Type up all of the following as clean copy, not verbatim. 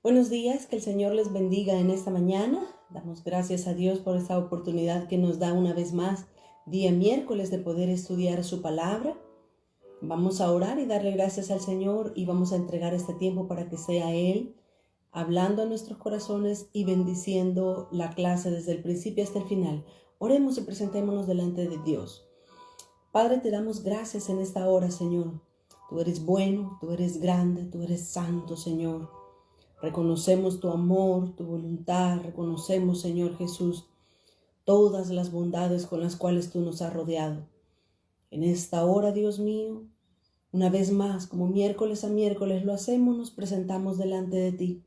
Buenos días, que el Señor les bendiga en esta mañana. Damos gracias a Dios por esta oportunidad que nos da una vez más, día miércoles, de poder estudiar su palabra. Vamos a orar y darle gracias al Señor y vamos a entregar este tiempo para que sea Él hablando a nuestros corazones y bendiciendo la clase desde el principio hasta el final. Oremos y presentémonos delante de Dios. Padre, te damos gracias en esta hora, Señor. Tú eres bueno, tú eres grande, tú eres santo, Señor. Reconocemos tu amor, tu voluntad, reconocemos, Señor Jesús, todas las bondades con las cuales tú nos has rodeado. En esta hora, Dios mío, una vez más, como miércoles a miércoles lo hacemos, nos presentamos delante de ti,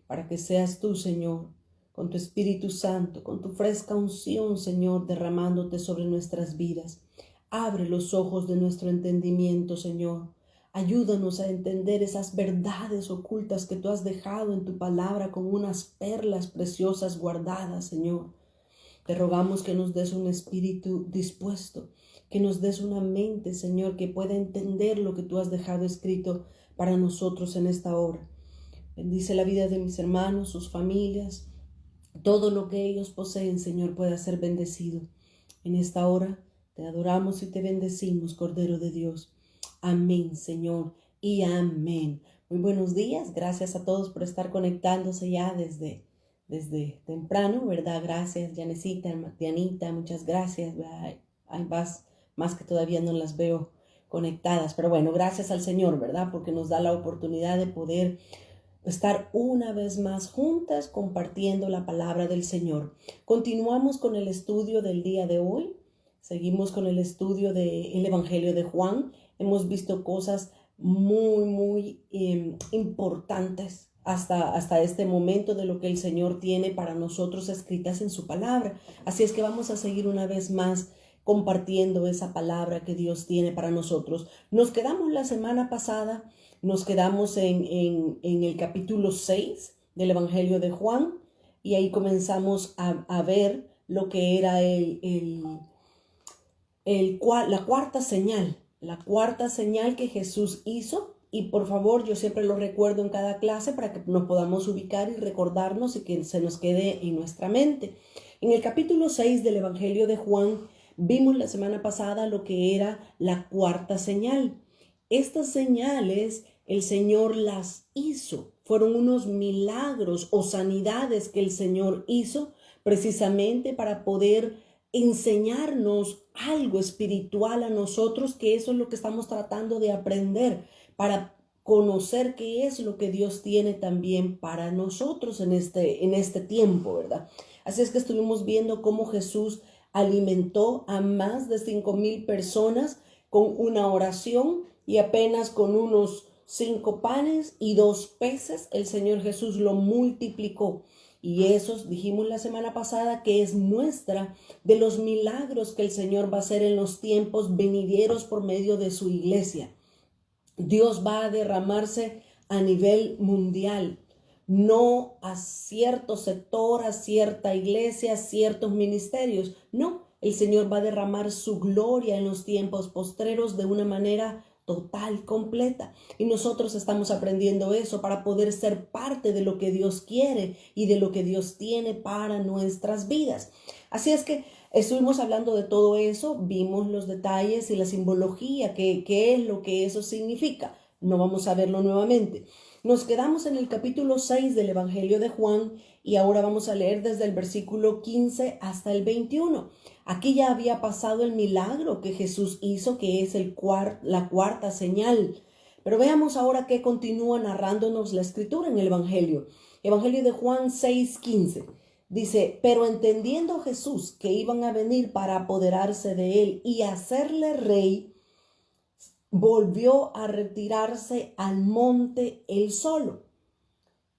para que seas tú, Señor, con tu Espíritu Santo, con tu fresca unción, Señor, derramándote sobre nuestras vidas. Abre los ojos de nuestro entendimiento, Señor. Ayúdanos a entender esas verdades ocultas que tú has dejado en tu palabra como unas perlas preciosas guardadas, Señor. Te rogamos que nos des un espíritu dispuesto, que nos des una mente, Señor, que pueda entender lo que tú has dejado escrito para nosotros en esta hora. Bendice la vida de mis hermanos, sus familias, todo lo que ellos poseen, Señor, pueda ser bendecido. En esta hora te adoramos y te bendecimos, Cordero de Dios. Amén, Señor, y amén. Muy buenos días, gracias a todos por estar conectándose ya desde temprano, ¿verdad? Gracias, Janecita, Dianita, muchas gracias. Hay más que todavía no las veo conectadas, pero bueno, gracias al Señor, ¿verdad? Porque nos da la oportunidad de poder estar una vez más juntas compartiendo la palabra del Señor. Continuamos con el estudio del día de hoy. Seguimos con el estudio del Evangelio de Juan. Hemos visto cosas muy importantes hasta este momento de lo que el Señor tiene para nosotros escritas en su palabra. Así es que vamos a seguir una vez más compartiendo esa palabra que Dios tiene para nosotros. Nos quedamos la semana pasada, nos quedamos en el capítulo 6 del Evangelio de Juan y ahí comenzamos a ver lo que era la cuarta señal que Jesús hizo. Y por favor, yo siempre lo recuerdo en cada clase para que nos podamos ubicar y recordarnos y que se nos quede en nuestra mente. En el capítulo 6 del Evangelio de Juan, vimos la semana pasada lo que era la cuarta señal. Estas señales el Señor las hizo. Fueron unos milagros o sanidades que el Señor hizo precisamente para poder enseñarnos algo espiritual a nosotros, que eso es lo que estamos tratando de aprender para conocer qué es lo que Dios tiene también para nosotros en este tiempo, ¿verdad? Así es que estuvimos viendo cómo Jesús alimentó a más de 5,000 personas con una oración y apenas con unos 5 panes y 2 peces, el Señor Jesús lo multiplicó. Y esos dijimos la semana pasada que es muestra de los milagros que el Señor va a hacer en los tiempos venideros por medio de su iglesia. Dios va a derramarse a nivel mundial, no a cierto sector, a cierta iglesia, a ciertos ministerios. No, el Señor va a derramar su gloria en los tiempos postreros de una manera total, completa. Y nosotros estamos aprendiendo eso para poder ser parte de lo que Dios quiere y de lo que Dios tiene para nuestras vidas. Así es que estuvimos hablando de todo eso, vimos los detalles y la simbología, qué es lo que eso significa. No vamos a verlo nuevamente. Nos quedamos en el capítulo 6 del Evangelio de Juan y ahora vamos a leer desde el versículo 15 hasta el 21. Aquí ya había pasado el milagro que Jesús hizo, que es la cuarta señal. Pero veamos ahora qué continúa narrándonos la escritura en el Evangelio. Evangelio de Juan 6:15. Dice, pero entendiendo Jesús que iban a venir para apoderarse de él y hacerle rey, volvió a retirarse al monte él solo.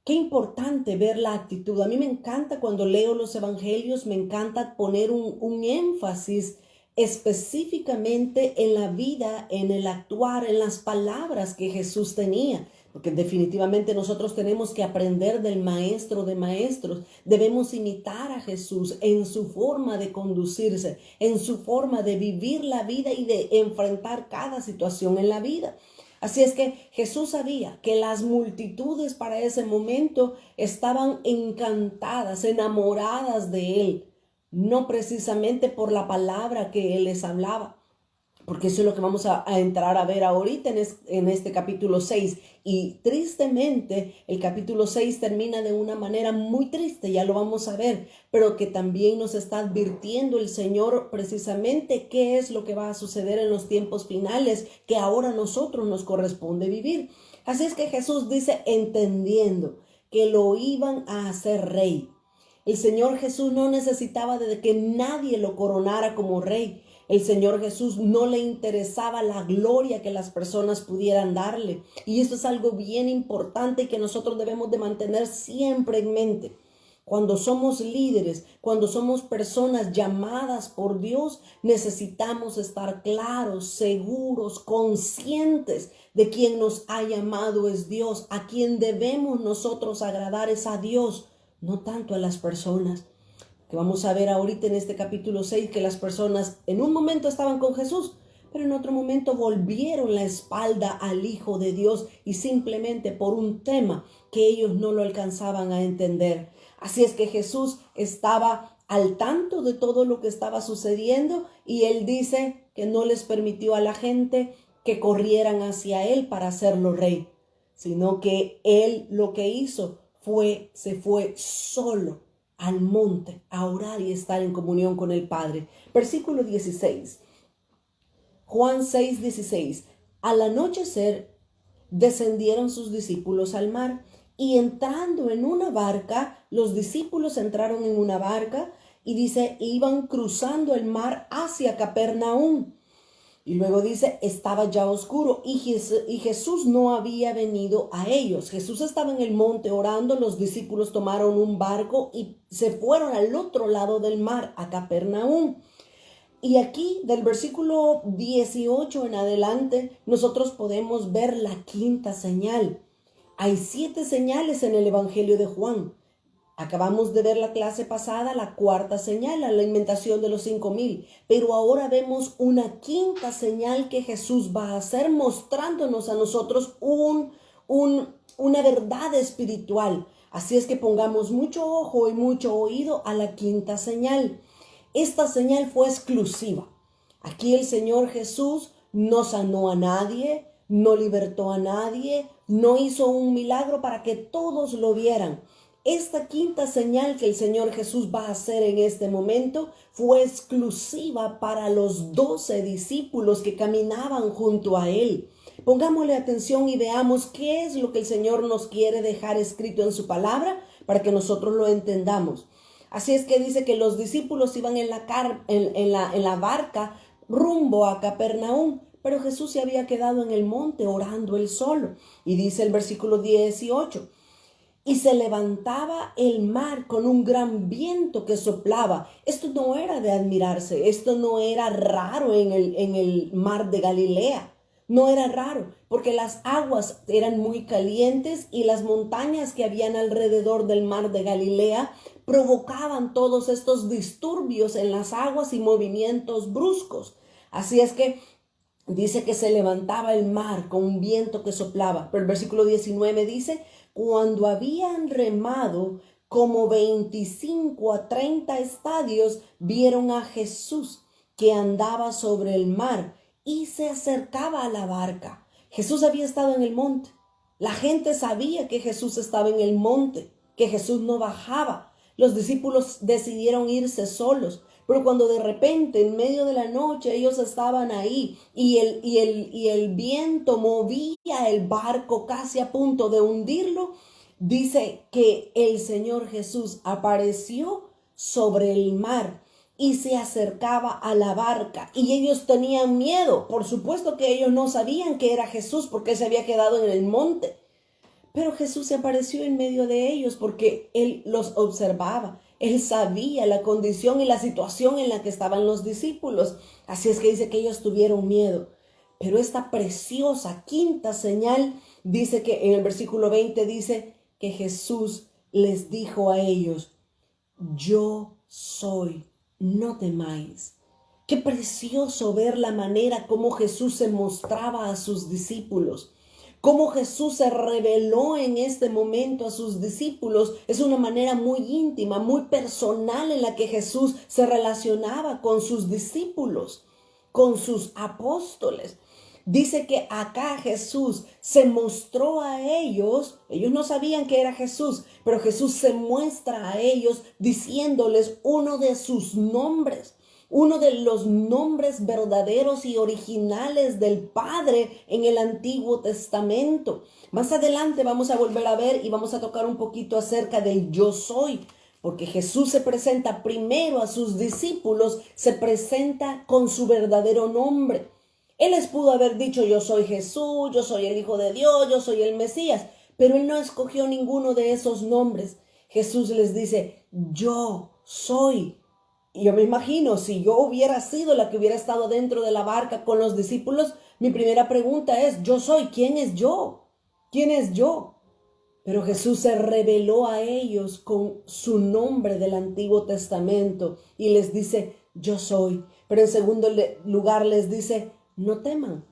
Qué importante ver la actitud. A mí me encanta cuando leo los evangelios, me encanta poner un énfasis específicamente en la vida, en el actuar, en las palabras que Jesús tenía. Porque definitivamente nosotros tenemos que aprender del maestro de maestros. Debemos imitar a Jesús en su forma de conducirse, en su forma de vivir la vida y de enfrentar cada situación en la vida. Así es que Jesús sabía que las multitudes para ese momento estaban encantadas, enamoradas de él, no precisamente por la palabra que él les hablaba, porque eso es lo que vamos a entrar a ver ahorita en este capítulo 6. Y tristemente, el capítulo 6 termina de una manera muy triste, ya lo vamos a ver, pero que también nos está advirtiendo el Señor precisamente qué es lo que va a suceder en los tiempos finales, que ahora a nosotros nos corresponde vivir. Así es que Jesús dice, entendiendo que lo iban a hacer rey. El Señor Jesús no necesitaba de que nadie lo coronara como rey. El Señor Jesús no le interesaba la gloria que las personas pudieran darle. Y esto es algo bien importante y que nosotros debemos de mantener siempre en mente. Cuando somos líderes, cuando somos personas llamadas por Dios, necesitamos estar claros, seguros, conscientes de quien nos ha llamado es Dios. A quien debemos nosotros agradar es a Dios, no tanto a las personas. Que vamos a ver ahorita en este capítulo 6 que las personas en un momento estaban con Jesús, pero en otro momento volvieron la espalda al Hijo de Dios y simplemente por un tema que ellos no lo alcanzaban a entender. Así es que Jesús estaba al tanto de todo lo que estaba sucediendo y él dice que no les permitió a la gente que corrieran hacia él para hacerlo rey, sino que él lo que hizo se fue solo al monte a orar y estar en comunión con el Padre. Versículo 16. Juan 6:16. Al anochecer descendieron sus discípulos al mar y entrando en una barca, los discípulos entraron en una barca y dice, iban cruzando el mar hacia Capernaum. Y luego dice, estaba ya oscuro y Jesús no había venido a ellos. Jesús estaba en el monte orando, los discípulos tomaron un barco y se fueron al otro lado del mar, a Capernaum. Y aquí, del versículo 18 en adelante, nosotros podemos ver la quinta señal. Hay 7 señales en el Evangelio de Juan. Acabamos de ver la clase pasada, la cuarta señal, la alimentación de los 5,000. Pero ahora vemos una quinta señal que Jesús va a hacer, mostrándonos a nosotros una verdad espiritual. Así es que pongamos mucho ojo y mucho oído a la quinta señal. Esta señal fue exclusiva. Aquí el Señor Jesús no sanó a nadie, no libertó a nadie, no hizo un milagro para que todos lo vieran. Esta quinta señal que el Señor Jesús va a hacer en este momento fue exclusiva para los 12 discípulos que caminaban junto a él. Pongámosle atención y veamos qué es lo que el Señor nos quiere dejar escrito en su palabra para que nosotros lo entendamos. Así es que dice que los discípulos iban en la barca rumbo a Capernaum, pero Jesús se había quedado en el monte orando él solo. Y dice el versículo 18. Y se levantaba el mar con un gran viento que soplaba. Esto no era de admirarse, esto no era raro en el mar de Galilea. No era raro, porque las aguas eran muy calientes y las montañas que habían alrededor del mar de Galilea provocaban todos estos disturbios en las aguas y movimientos bruscos. Así es que dice que se levantaba el mar con un viento que soplaba. Pero el versículo 19 dice, cuando habían remado como 25 a 30 estadios, vieron a Jesús que andaba sobre el mar y se acercaba a la barca. Jesús había estado en el monte. La gente sabía que Jesús estaba en el monte, que Jesús no bajaba. Los discípulos decidieron irse solos. Pero cuando de repente en medio de la noche ellos estaban ahí y el viento movía el barco casi a punto de hundirlo, dice que el Señor Jesús apareció sobre el mar y se acercaba a la barca y ellos tenían miedo. Por supuesto que ellos no sabían que era Jesús porque se había quedado en el monte. Pero Jesús se apareció en medio de ellos porque Él los observaba. Él sabía la condición y la situación en la que estaban los discípulos. Así es que dice que ellos tuvieron miedo. Pero esta preciosa quinta señal dice que en el versículo 20 dice que Jesús les dijo a ellos, yo soy, no temáis. Qué precioso ver la manera como Jesús se mostraba a sus discípulos. Cómo Jesús se reveló en este momento a sus discípulos es una manera muy íntima, muy personal en la que Jesús se relacionaba con sus discípulos, con sus apóstoles. Dice que acá Jesús se mostró a ellos no sabían que era Jesús, pero Jesús se muestra a ellos diciéndoles uno de sus nombres. Uno de los nombres verdaderos y originales del Padre en el Antiguo Testamento. Más adelante vamos a volver a ver y vamos a tocar un poquito acerca del yo soy, porque Jesús se presenta primero a sus discípulos, se presenta con su verdadero nombre. Él les pudo haber dicho yo soy Jesús, yo soy el Hijo de Dios, yo soy el Mesías, pero Él no escogió ninguno de esos nombres. Jesús les dice yo soy. Y yo me imagino, si yo hubiera sido la que hubiera estado dentro de la barca con los discípulos, mi primera pregunta es, yo soy, ¿quién es yo? ¿Quién es yo? Pero Jesús se reveló a ellos con su nombre del Antiguo Testamento y les dice, yo soy. Pero en segundo lugar les dice, no teman.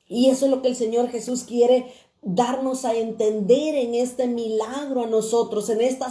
Y eso es lo que el Señor Jesús quiere darnos a entender en este milagro a nosotros, en esta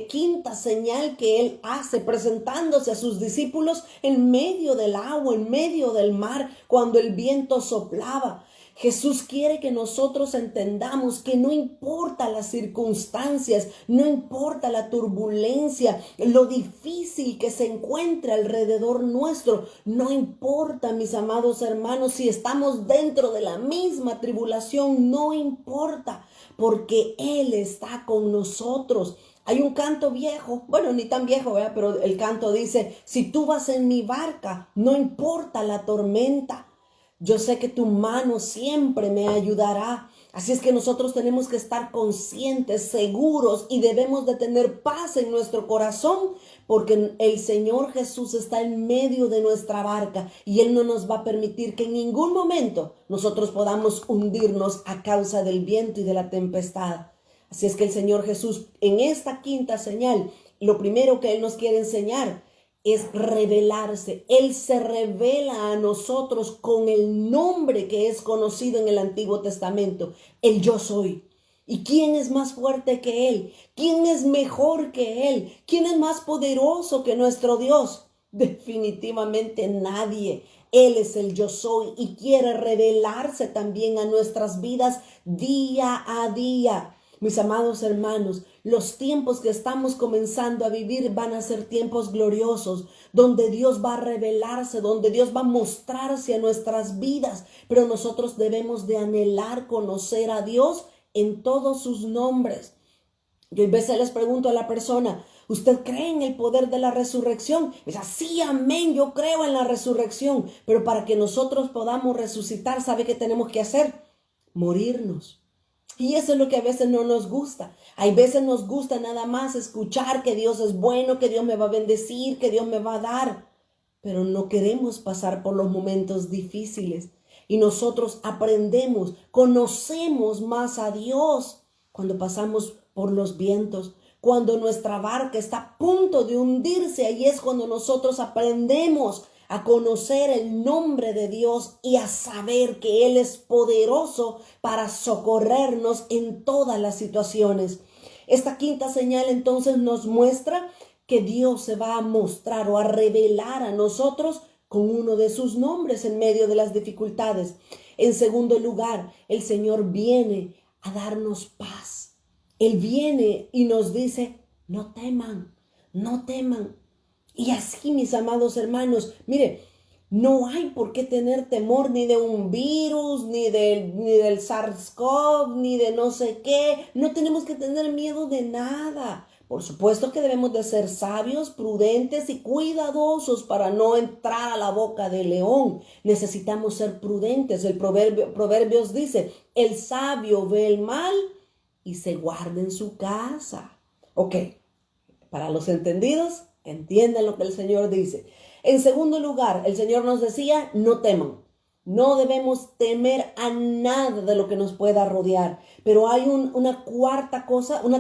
quinta señal que Él hace presentándose a sus discípulos en medio del agua, en medio del mar, cuando el viento soplaba. Jesús quiere que nosotros entendamos que no importa las circunstancias, no importa la turbulencia, lo difícil que se encuentre alrededor nuestro, no importa, mis amados hermanos, si estamos dentro de la misma tribulación, no importa, porque Él está con nosotros. Hay un canto viejo, bueno, ni tan viejo, ¿verdad? Pero el canto dice, si tú vas en mi barca, no importa la tormenta. Yo sé que tu mano siempre me ayudará. Así es que nosotros tenemos que estar conscientes, seguros y debemos de tener paz en nuestro corazón porque el Señor Jesús está en medio de nuestra barca y Él no nos va a permitir que en ningún momento nosotros podamos hundirnos a causa del viento y de la tempestad. Así es que el Señor Jesús en esta quinta señal, lo primero que Él nos quiere enseñar es revelarse. Él se revela a nosotros con el nombre que es conocido en el Antiguo Testamento, el yo soy. ¿Y quién es más fuerte que Él? ¿Quién es mejor que Él? ¿Quién es más poderoso que nuestro Dios? Definitivamente nadie. Él es el yo soy y quiere revelarse también a nuestras vidas día a día. Mis amados hermanos, los tiempos que estamos comenzando a vivir van a ser tiempos gloriosos, donde Dios va a revelarse, donde Dios va a mostrarse a nuestras vidas, pero nosotros debemos de anhelar conocer a Dios en todos sus nombres. Yo a veces les pregunto a la persona, ¿usted cree en el poder de la resurrección? Me dice, sí, amén, yo creo en la resurrección, pero para que nosotros podamos resucitar, ¿sabe qué tenemos que hacer? Morirnos. Y eso es lo que a veces no nos gusta. Hay veces nos gusta nada más escuchar que Dios es bueno, que Dios me va a bendecir, que Dios me va a dar. Pero no queremos pasar por los momentos difíciles. Y nosotros aprendemos, conocemos más a Dios cuando pasamos por los vientos. Cuando nuestra barca está a punto de hundirse, ahí es cuando nosotros aprendemos a conocer el nombre de Dios y a saber que Él es poderoso para socorrernos en todas las situaciones. Esta quinta señal entonces nos muestra que Dios se va a mostrar o a revelar a nosotros con uno de sus nombres en medio de las dificultades. En segundo lugar, el Señor viene a darnos paz. Él viene y nos dice, no teman, no teman. Y así, mis amados hermanos, mire, no hay por qué tener temor ni de un virus, ni del SARS-CoV, ni de no sé qué. No tenemos que tener miedo de nada. Por supuesto que debemos de ser sabios, prudentes y cuidadosos para no entrar a la boca del león. Necesitamos ser prudentes. El Proverbios dice, el sabio ve el mal y se guarda en su casa. Ok, para los entendidos, entiendan lo que el Señor dice. En segundo lugar, el Señor nos decía, no teman. No debemos temer a nada de lo que nos pueda rodear. Pero hay una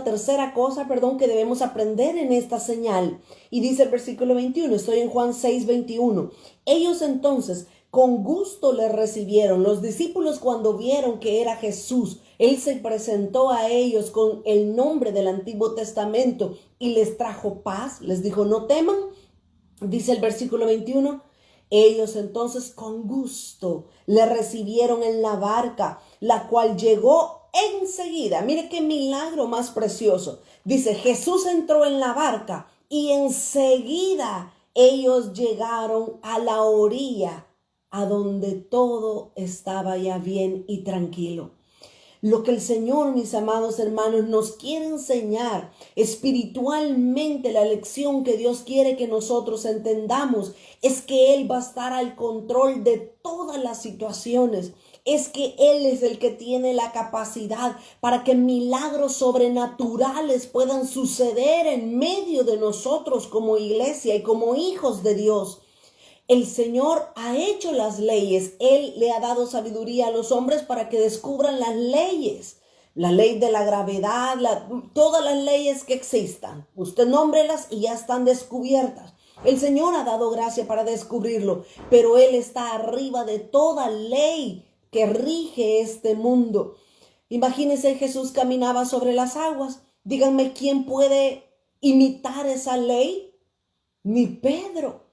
tercera cosa, que debemos aprender en esta señal. Y dice el versículo 21, estoy en Juan 6:21. Ellos entonces, con gusto le recibieron. Los discípulos, cuando vieron que era Jesús, Él se presentó a ellos con el nombre del Antiguo Testamento y les trajo paz. Les dijo, no teman, dice el versículo 21. Ellos entonces con gusto le recibieron en la barca, la cual llegó enseguida. Mire qué milagro más precioso. Dice, Jesús entró en la barca y enseguida ellos llegaron a la orilla, a donde todo estaba ya bien y tranquilo. Lo que el Señor, mis amados hermanos, nos quiere enseñar espiritualmente, la lección que Dios quiere que nosotros entendamos, es que Él va a estar al control de todas las situaciones. Es que Él es el que tiene la capacidad para que milagros sobrenaturales puedan suceder en medio de nosotros como iglesia y como hijos de Dios. El Señor ha hecho las leyes. Él le ha dado sabiduría a los hombres para que descubran las leyes. La ley de la gravedad, todas las leyes que existan. Usted nómbrelas y ya están descubiertas. El Señor ha dado gracia para descubrirlo, pero Él está arriba de toda ley que rige este mundo. Imagínense, Jesús caminaba sobre las aguas. Díganme, ¿quién puede imitar esa ley? Ni Pedro.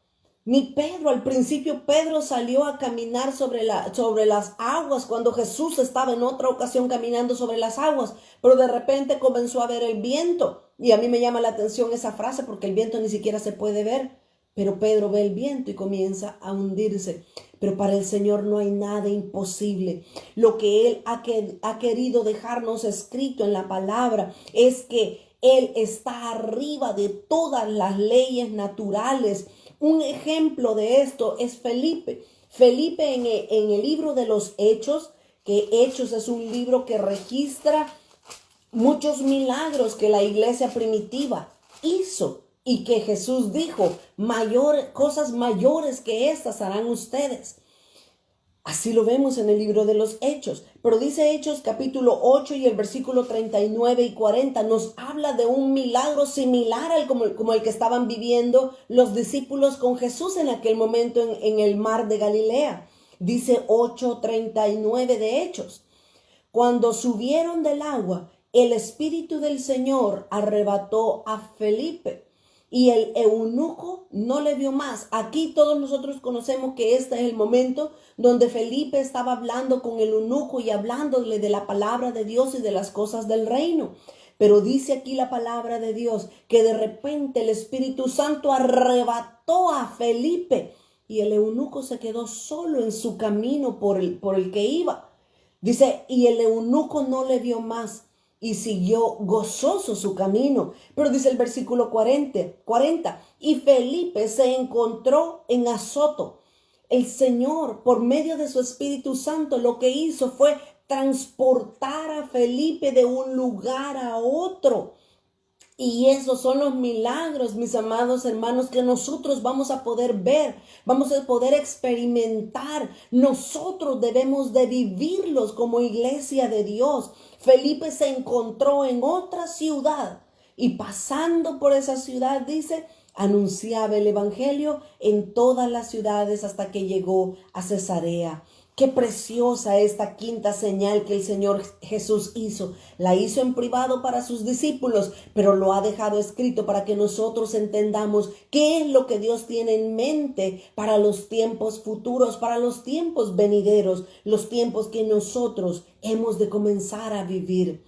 Al principio Pedro salió a caminar sobre las aguas cuando Jesús estaba en otra ocasión caminando sobre las aguas, pero de repente comenzó a ver el viento. Y a mí me llama la atención esa frase porque el viento ni siquiera se puede ver, pero Pedro ve el viento y comienza a hundirse. Pero para el Señor no hay nada imposible. Lo que Él ha querido dejarnos escrito en la palabra es que Él está arriba de todas las leyes naturales. Un ejemplo de esto es Felipe. Felipe en el libro de los Hechos, que Hechos es un libro que registra muchos milagros que la iglesia primitiva hizo y que Jesús dijo, cosas mayores que estas harán ustedes. Así lo vemos en el libro de los Hechos. Pero dice Hechos capítulo 8 y el versículo 39 y 40 nos habla de un milagro similar como el que estaban viviendo los discípulos con Jesús en aquel momento en el mar de Galilea. Dice 8:39 de Hechos. Cuando subieron del agua, el Espíritu del Señor arrebató a Felipe. Y el eunuco no le vio más. Aquí todos nosotros conocemos que este es el momento donde Felipe estaba hablando con el eunuco y hablándole de la palabra de Dios y de las cosas del reino. Pero dice aquí la palabra de Dios que de repente el Espíritu Santo arrebató a Felipe y el eunuco se quedó solo en su camino por el que iba. Dice, y el eunuco no le vio más y siguió gozoso su camino. Pero dice el versículo 40, y Felipe se encontró en Azoto. El Señor, por medio de su Espíritu Santo, lo que hizo fue transportar a Felipe de un lugar a otro. Y esos son los milagros, mis amados hermanos, que nosotros vamos a poder ver, vamos a poder experimentar. Nosotros debemos de vivirlos como iglesia de Dios. Felipe se encontró en otra ciudad y pasando por esa ciudad, dice, anunciaba el evangelio en todas las ciudades hasta que llegó a Cesarea. Qué preciosa esta quinta señal que el Señor Jesús hizo. La hizo en privado para sus discípulos, pero lo ha dejado escrito para que nosotros entendamos qué es lo que Dios tiene en mente para los tiempos futuros, para los tiempos venideros, los tiempos que nosotros hemos de comenzar a vivir.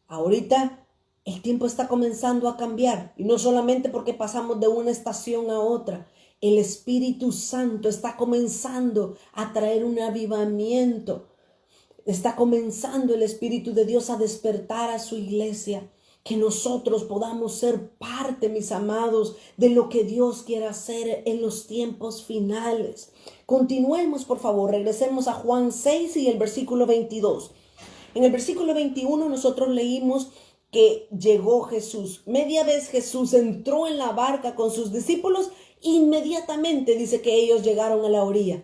Ahorita el tiempo está comenzando a cambiar y no solamente porque pasamos de una estación a otra. El Espíritu Santo está comenzando a traer un avivamiento. Está comenzando el Espíritu de Dios a despertar a su iglesia. Que nosotros podamos ser parte, mis amados, de lo que Dios quiere hacer en los tiempos finales. Continuemos, por favor, regresemos a Juan 6 y el versículo 22. En el versículo 21 nosotros leímos que llegó Jesús. Media vez Jesús entró en la barca con sus discípulos. Inmediatamente dice que ellos llegaron a la orilla.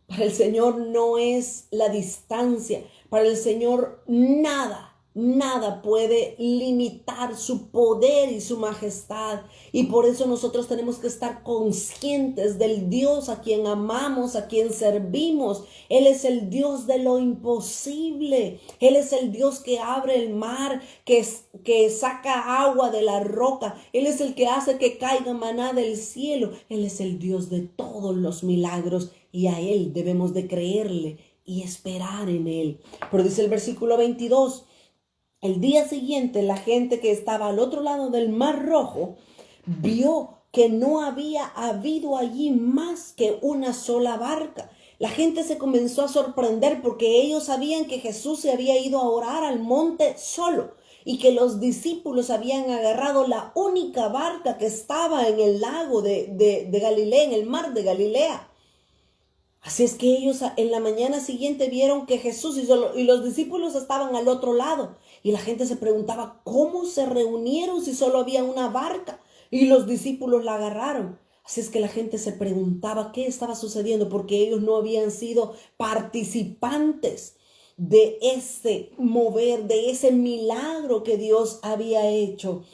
Para el Señor no es la distancia. Para el Señor nada Nada puede limitar su poder y su majestad. Y por eso nosotros tenemos que estar conscientes del Dios a quien amamos, a quien servimos. Él es el Dios de lo imposible. Él es el Dios que abre el mar, que saca agua de la roca. Él es el que hace que caiga maná del cielo. Él es el Dios de todos los milagros y a Él debemos de creerle y esperar en Él. Pero dice el versículo 22, el día siguiente la gente que estaba al otro lado del Mar Rojo vio que no había habido allí más que una sola barca. La gente se comenzó a sorprender porque ellos sabían que Jesús se había ido a orar al monte solo y que los discípulos habían agarrado la única barca que estaba en el lago de Galilea, en el mar de Galilea. Así es que ellos en la mañana siguiente vieron que Jesús y los discípulos estaban al otro lado. Y la gente se preguntaba, ¿cómo se reunieron si solo había una barca? Y los discípulos la agarraron. Así es que la gente se preguntaba qué estaba sucediendo porque ellos no habían sido participantes de ese mover, de ese milagro que Dios había hecho.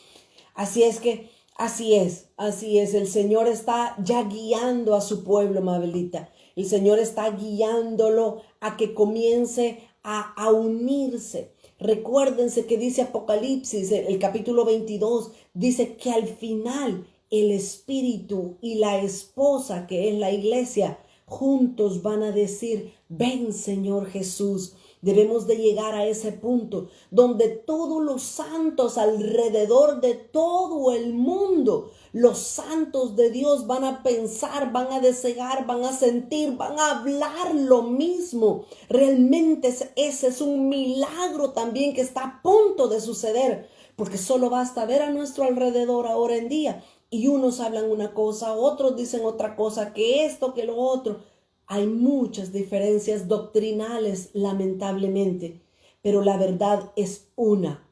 Así es que, así es. El Señor está ya guiando a su pueblo, Mabelita. El Señor está guiándolo a que comience a unirse. Recuérdense que dice Apocalipsis, el capítulo 22, dice que al final el Espíritu y la esposa, que es la iglesia, juntos van a decir, ven Señor Jesús. Debemos de llegar a ese punto donde todos los santos alrededor de todo el mundo, los santos de Dios van a pensar, van a desear, van a sentir, van a hablar lo mismo. Realmente ese es un milagro también que está a punto de suceder, porque solo basta ver a nuestro alrededor ahora en día y unos hablan una cosa, otros dicen otra cosa, que esto, que lo otro. Hay muchas diferencias doctrinales, lamentablemente, pero la verdad es una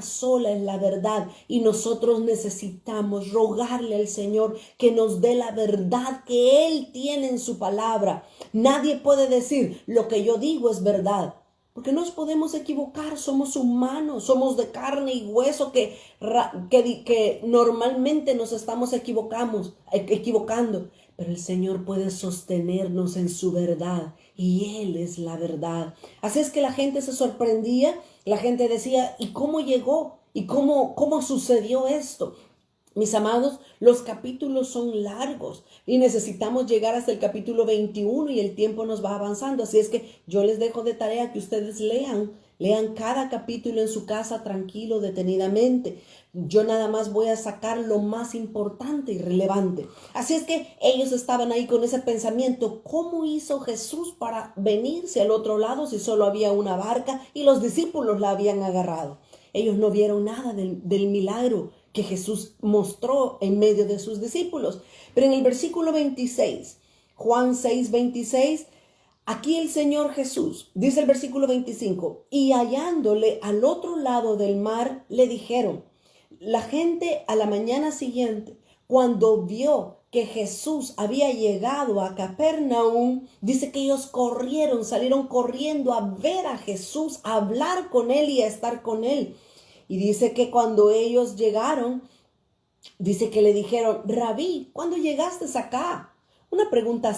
sola es la verdad y nosotros necesitamos rogarle al Señor que nos dé la verdad que Él tiene en su palabra. Nadie puede decir lo que yo digo es verdad, porque nos podemos equivocar, somos humanos, somos de carne y hueso que normalmente nos estamos equivocando. Pero el Señor puede sostenernos en su verdad y Él es la verdad. Así es que la gente se sorprendía, la gente decía, ¿y cómo llegó? ¿Y cómo sucedió esto? Mis amados, los capítulos son largos y necesitamos llegar hasta el capítulo 21 y el tiempo nos va avanzando. Así es que yo les dejo de tarea que ustedes lean cada capítulo en su casa tranquilo, detenidamente. Yo nada más voy a sacar lo más importante y relevante. Así es que ellos estaban ahí con ese pensamiento, ¿cómo hizo Jesús para venirse al otro lado si solo había una barca y los discípulos la habían agarrado? Ellos no vieron nada del milagro que Jesús mostró en medio de sus discípulos. Pero en el versículo 26, Juan 6:26, aquí el Señor Jesús, dice el versículo 25, y hallándole al otro lado del mar, le dijeron, la gente a la mañana siguiente, cuando vio que Jesús había llegado a Capernaum, dice que ellos salieron corriendo a ver a Jesús, a hablar con Él y a estar con Él. Y dice que cuando ellos llegaron, dice que le dijeron, Rabí, ¿cuándo llegaste acá? Una pregunta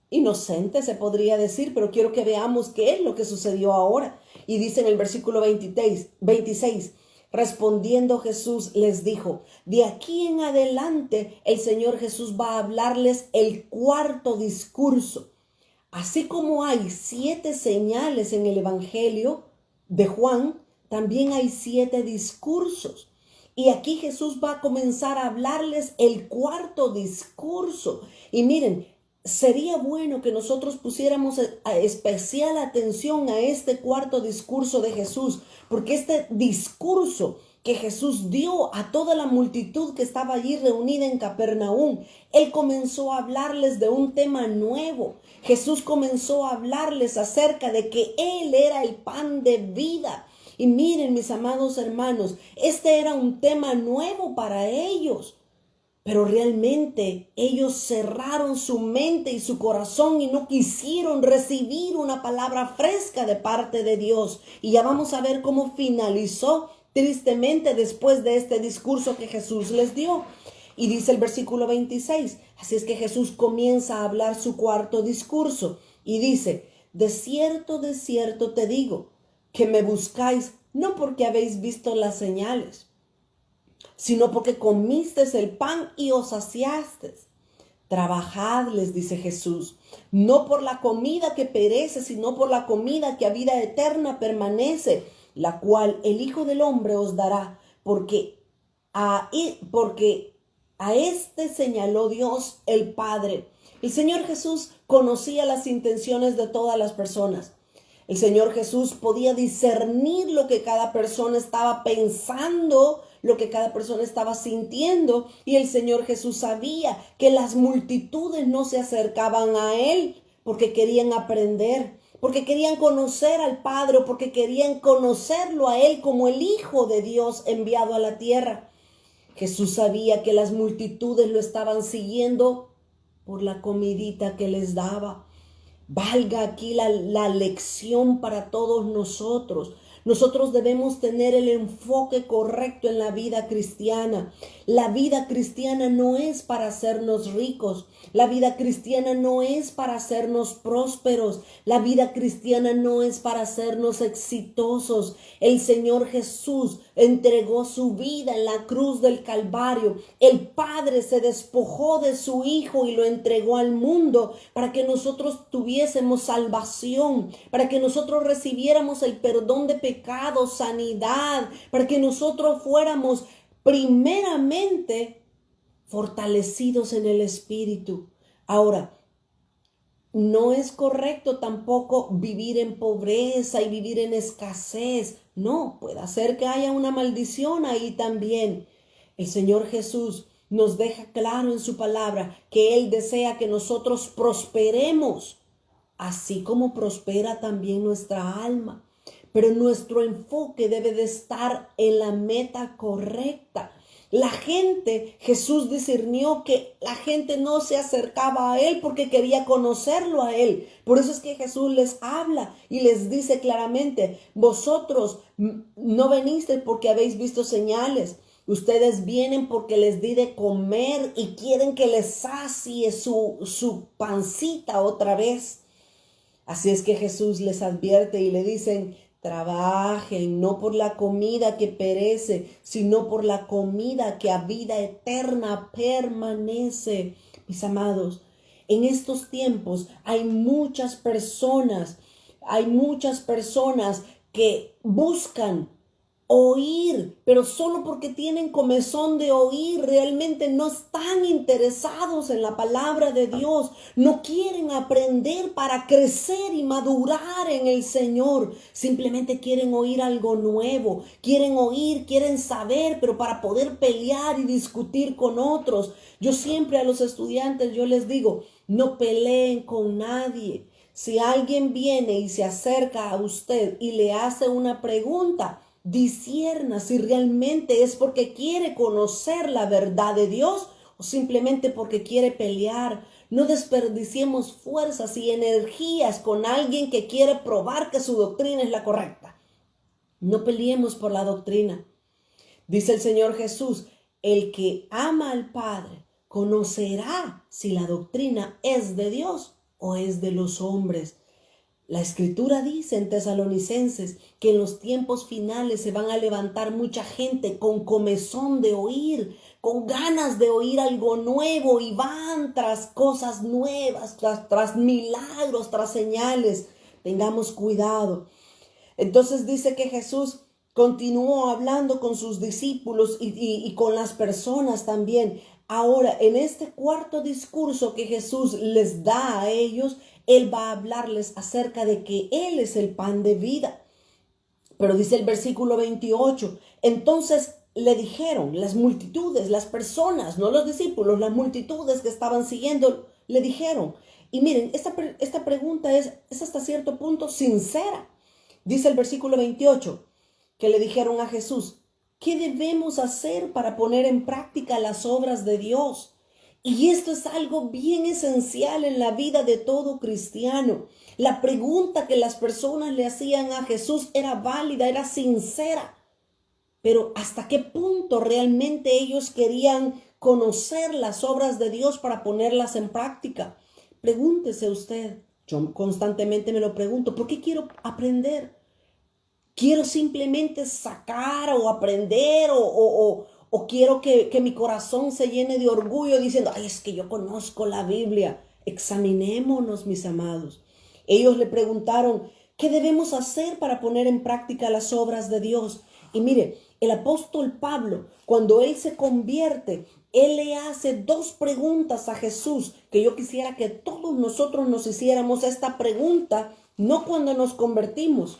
inocente se podría decir, pero quiero que veamos qué es lo que sucedió ahora. Y dice en el versículo 26, respondiendo Jesús les dijo, de aquí en adelante el Señor Jesús va a hablarles el cuarto discurso. Así como hay 7 señales en el Evangelio de Juan, también hay 7 discursos. Y aquí Jesús va a comenzar a hablarles el cuarto discurso. Y miren, sería bueno que nosotros pusiéramos especial atención a este cuarto discurso de Jesús, porque este discurso que Jesús dio a toda la multitud que estaba allí reunida en Capernaum, Él comenzó a hablarles de un tema nuevo. Jesús comenzó a hablarles acerca de que Él era el pan de vida. Y miren, mis amados hermanos, este era un tema nuevo para ellos. Pero realmente ellos cerraron su mente y su corazón y no quisieron recibir una palabra fresca de parte de Dios. Y ya vamos a ver cómo finalizó tristemente después de este discurso que Jesús les dio. Y dice el versículo 26, así es que Jesús comienza a hablar su cuarto discurso y dice: de cierto te digo, que me buscáis no porque habéis visto las señales, sino porque comisteis el pan y os saciasteis. Trabajad, les dice Jesús, no por la comida que perece, sino por la comida que a vida eterna permanece, la cual el Hijo del Hombre os dará, porque a este señaló Dios el Padre. El Señor Jesús conocía las intenciones de todas las personas. El Señor Jesús podía discernir lo que cada persona estaba pensando, lo que cada persona estaba sintiendo, y el Señor Jesús sabía que las multitudes no se acercaban a Él porque querían aprender, porque querían conocer al Padre, o porque querían conocerlo a Él como el Hijo de Dios enviado a la tierra. Jesús sabía que las multitudes lo estaban siguiendo por la comidita que les daba. Valga aquí la lección para todos nosotros. Nosotros debemos tener el enfoque correcto en la vida cristiana. La vida cristiana no es para hacernos ricos. La vida cristiana no es para hacernos prósperos. La vida cristiana no es para hacernos exitosos. El Señor Jesús entregó su vida en la cruz del Calvario. El Padre se despojó de su Hijo y lo entregó al mundo para que nosotros tuviésemos salvación, para que nosotros recibiéramos el perdón de pecados, sanidad, para que nosotros fuéramos primeramente fortalecidos en el Espíritu. Ahora, no es correcto tampoco vivir en pobreza y vivir en escasez. No, puede ser que haya una maldición ahí también. El Señor Jesús nos deja claro en su palabra que Él desea que nosotros prosperemos, así como prospera también nuestra alma. Pero nuestro enfoque debe de estar en la meta correcta. La gente, Jesús discernió que la gente no se acercaba a Él porque quería conocerlo a Él. Por eso es que Jesús les habla y les dice claramente: vosotros no venisteis porque habéis visto señales. Ustedes vienen porque les di de comer y quieren que les sacie su pancita otra vez. Así es que Jesús les advierte y le dicen: trabajen no por la comida que perece, sino por la comida que a vida eterna permanece. Mis amados, en estos tiempos hay muchas personas que buscan oír, pero solo porque tienen comezón de oír, realmente no están interesados en la palabra de Dios, no quieren aprender para crecer y madurar en el Señor, simplemente quieren oír algo nuevo, quieren oír, quieren saber, pero para poder pelear y discutir con otros. Yo siempre a los estudiantes, yo les digo: no peleen con nadie. Si alguien viene y se acerca a usted y le hace una pregunta, discierna si realmente es porque quiere conocer la verdad de Dios o simplemente porque quiere pelear. No desperdiciemos fuerzas y energías con alguien que quiere probar que su doctrina es la correcta. No peleemos por la doctrina. Dice el Señor Jesús: el que ama al Padre conocerá si la doctrina es de Dios o es de los hombres. La Escritura dice en Tesalonicenses que en los tiempos finales se van a levantar mucha gente con comezón de oír, con ganas de oír algo nuevo, y van tras cosas nuevas, tras milagros, tras señales. Tengamos cuidado. Entonces dice que Jesús continuó hablando con sus discípulos y con las personas también. Ahora, en este cuarto discurso que Jesús les da a ellos, Él va a hablarles acerca de que Él es el pan de vida. Pero dice el versículo 28, entonces le dijeron las multitudes, las personas, no los discípulos, las multitudes que estaban siguiendo, le dijeron. Y miren, esta pregunta es hasta cierto punto sincera. Dice el versículo 28 que le dijeron a Jesús: ¿Qué debemos hacer para poner en práctica las obras de Dios? Y esto es algo bien esencial en la vida de todo cristiano. La pregunta que las personas le hacían a Jesús era válida, era sincera. Pero ¿hasta qué punto realmente ellos querían conocer las obras de Dios para ponerlas en práctica? Pregúntese usted. Yo constantemente me lo pregunto. ¿Por qué quiero aprender? ¿Quiero simplemente sacar o aprender o quiero que mi corazón se llene de orgullo diciendo, ay, es que yo conozco la Biblia? Examinémonos, mis amados. Ellos le preguntaron, ¿qué debemos hacer para poner en práctica las obras de Dios? Y mire, el apóstol Pablo, cuando él se convierte, él le hace dos preguntas a Jesús, que yo quisiera que todos nosotros nos hiciéramos esta pregunta, no cuando nos convertimos,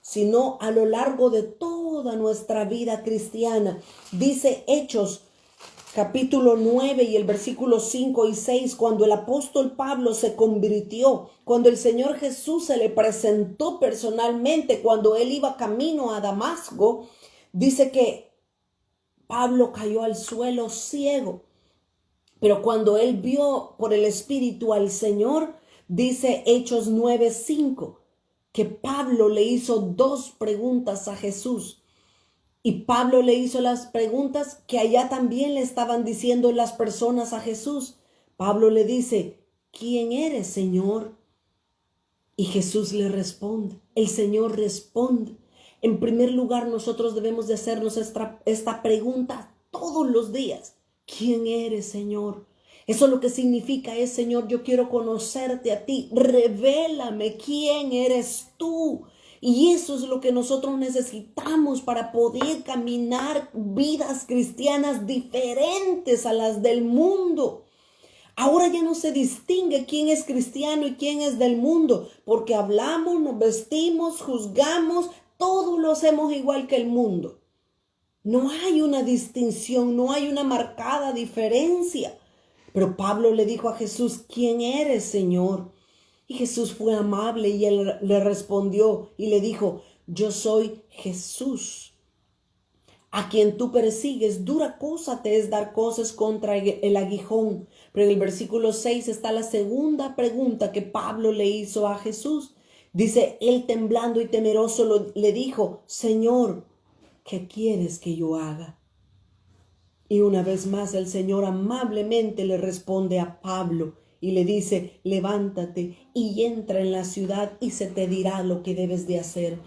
sino a lo largo de toda nuestra vida cristiana. Dice Hechos capítulo 9 y el versículo 5 y 6, cuando el apóstol Pablo se convirtió, cuando el Señor Jesús se le presentó personalmente, cuando él iba camino a Damasco, dice que Pablo cayó al suelo ciego. Pero cuando él vio por el Espíritu al Señor, dice Hechos 9:5, que Pablo le hizo dos preguntas a Jesús. Y Pablo le hizo las preguntas que allá también le estaban diciendo las personas a Jesús. Pablo le dice, ¿quién eres, Señor? Y Jesús le responde, el Señor responde. En primer lugar, nosotros debemos de hacernos esta pregunta todos los días. ¿Quién eres, Señor? Eso lo que significa es, Señor, yo quiero conocerte a ti. Revélame quién eres tú. Y eso es lo que nosotros necesitamos para poder caminar vidas cristianas diferentes a las del mundo. Ahora ya no se distingue quién es cristiano y quién es del mundo, porque hablamos, nos vestimos, juzgamos, todos lo hacemos igual que el mundo. No hay una distinción, no hay una marcada diferencia. Pero Pablo le dijo a Jesús, ¿quién eres, Señor? Y Jesús fue amable y él le respondió y le dijo, yo soy Jesús, a quien tú persigues. Dura cosa te es dar cosas contra el aguijón. Pero en el versículo 6 está la segunda pregunta que Pablo le hizo a Jesús. Dice, él temblando y temeroso le dijo, Señor, ¿qué quieres que yo haga? Y una vez más el Señor amablemente le responde a Pablo y le dice, levántate y entra en la ciudad y se te dirá lo que debes de hacer.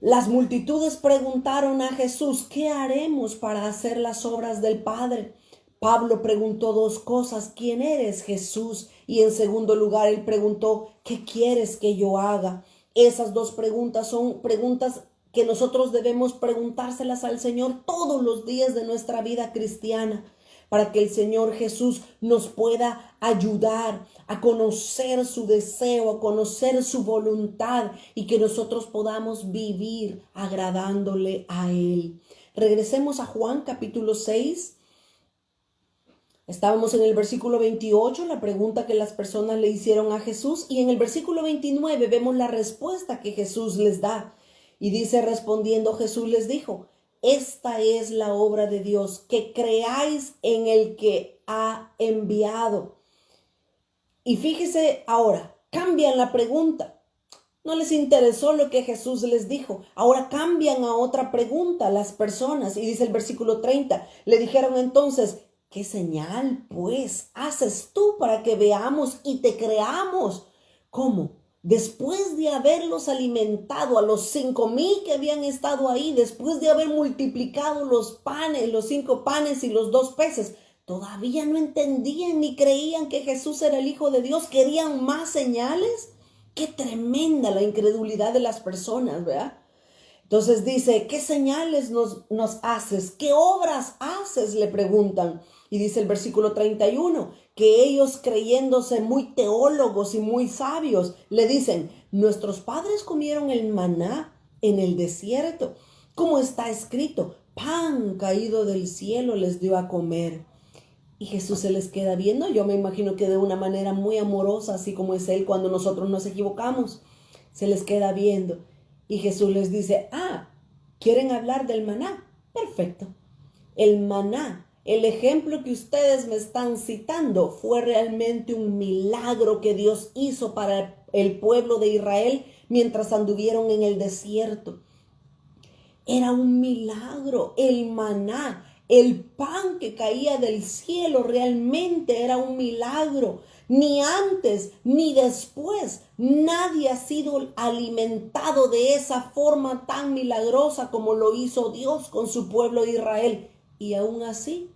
Las multitudes preguntaron a Jesús, ¿qué haremos para hacer las obras del Padre? Pablo preguntó dos cosas, ¿quién eres, Jesús? Y en segundo lugar, él preguntó, ¿qué quieres que yo haga? Esas dos preguntas son preguntas que nosotros debemos preguntárselas al Señor todos los días de nuestra vida cristiana, para que el Señor Jesús nos pueda ayudar a conocer su deseo, a conocer su voluntad y que nosotros podamos vivir agradándole a Él. Regresemos a Juan capítulo 6. Estábamos en el versículo 28, la pregunta que las personas le hicieron a Jesús, y en el versículo 29 vemos la respuesta que Jesús les da. Y dice, respondiendo Jesús les dijo, esta es la obra de Dios, que creáis en el que ha enviado. Y fíjese ahora, cambian la pregunta. No les interesó lo que Jesús les dijo. Ahora cambian a otra pregunta las personas. Y dice el versículo 30, le dijeron entonces, ¿qué señal pues haces tú para que veamos y te creamos? ¿Cómo? Después de haberlos alimentado a los 5,000 que habían estado ahí, después de haber multiplicado los panes, los 5 panes y los 2 peces, todavía no entendían ni creían que Jesús era el Hijo de Dios. ¿Querían más señales? Qué tremenda la incredulidad de las personas, ¿verdad? Entonces dice, ¿qué señales nos haces? ¿Qué obras haces? Le preguntan. Y dice el versículo 31, que ellos creyéndose muy teólogos y muy sabios, le dicen, nuestros padres comieron el maná en el desierto, como está escrito, pan caído del cielo les dio a comer. Y Jesús se les queda viendo, yo me imagino que de una manera muy amorosa, así como es Él cuando nosotros nos equivocamos, se les queda viendo. Y Jesús les dice, ¿quieren hablar del maná? Perfecto. El maná, el ejemplo que ustedes me están citando, fue realmente un milagro que Dios hizo para el pueblo de Israel mientras anduvieron en el desierto. Era un milagro, el maná, el pan que caía del cielo realmente era un milagro. Ni antes ni después nadie ha sido alimentado de esa forma tan milagrosa como lo hizo Dios con su pueblo de Israel. Y aún así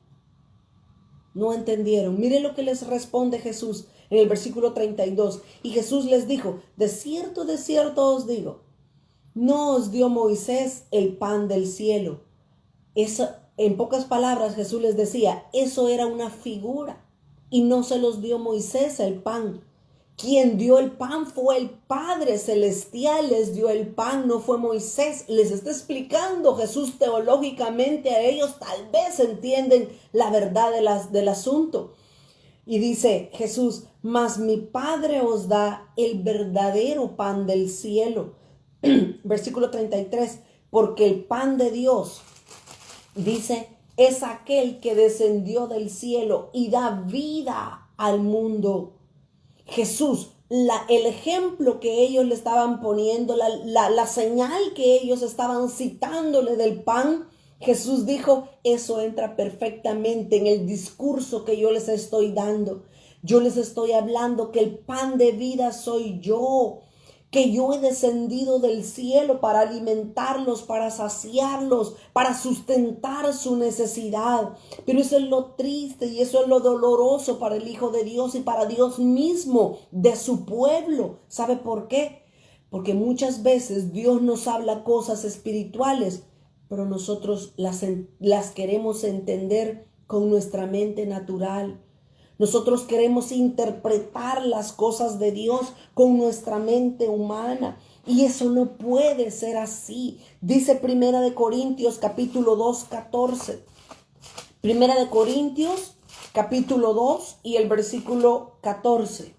no entendieron. Mire lo que les responde Jesús en el versículo 32. Y Jesús les dijo: de cierto os digo, no os dio Moisés el pan del cielo. Eso, en pocas palabras, Jesús les decía, eso era una figura y no se los dio Moisés el pan. Quien dio el pan fue el Padre Celestial, les dio el pan, no fue Moisés. Les está explicando Jesús teológicamente a ellos, tal vez entienden la verdad del asunto. Y dice Jesús: mas mi Padre os da el verdadero pan del cielo. Versículo 33, porque el pan de Dios, dice, es aquel que descendió del cielo y da vida al mundo. Jesús, el ejemplo que ellos le estaban poniendo, la señal que ellos estaban citándole del pan, Jesús dijo, eso entra perfectamente en el discurso que yo les estoy dando. Yo les estoy hablando que el pan de vida soy yo, que yo he descendido del cielo para alimentarlos, para saciarlos, para sustentar su necesidad. Pero eso es lo triste y eso es lo doloroso para el Hijo de Dios y para Dios mismo, de su pueblo. ¿Sabe por qué? Porque muchas veces Dios nos habla cosas espirituales, pero nosotros las queremos entender con nuestra mente natural. Nosotros queremos interpretar las cosas de Dios con nuestra mente humana y eso no puede ser así. Dice Primera de Corintios capítulo 2, 14. Primera de Corintios capítulo 2 y el versículo 14.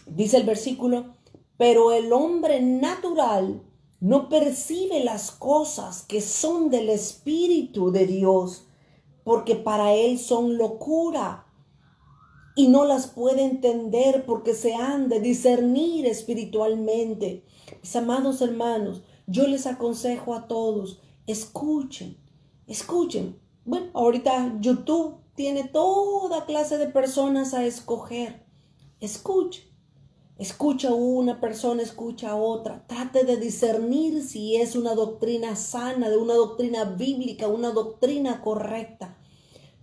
Dice el versículo: pero el hombre natural no percibe las cosas que son del Espíritu de Dios, porque para él son locura y no las puede entender porque se han de discernir espiritualmente. Mis amados hermanos, yo les aconsejo a todos, escuchen. Bueno, ahorita YouTube tiene toda clase de personas a escoger. Escucha una persona, escucha a otra. Trate de discernir si es una doctrina sana, de una doctrina bíblica, una doctrina correcta.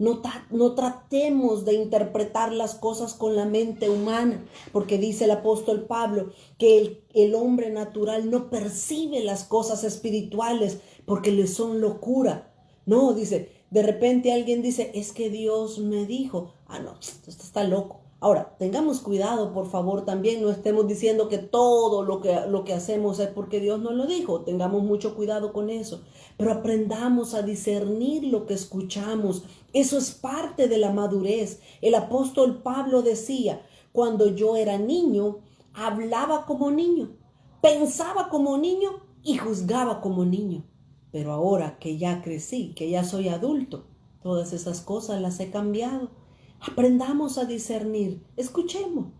No tratemos de interpretar las cosas con la mente humana, porque dice el apóstol Pablo que el hombre natural no percibe las cosas espirituales porque le son locura. No, dice, de repente alguien dice, es que Dios me dijo. No, usted está loco. Ahora, tengamos cuidado, por favor, también no estemos diciendo que todo lo que hacemos es porque Dios nos lo dijo. Tengamos mucho cuidado con eso. Pero aprendamos a discernir lo que escuchamos. Eso es parte de la madurez. El apóstol Pablo decía, cuando yo era niño, hablaba como niño, pensaba como niño y juzgaba como niño. Pero ahora que ya crecí, que ya soy adulto, todas esas cosas las he cambiado. Aprendamos a discernir, escuchemos.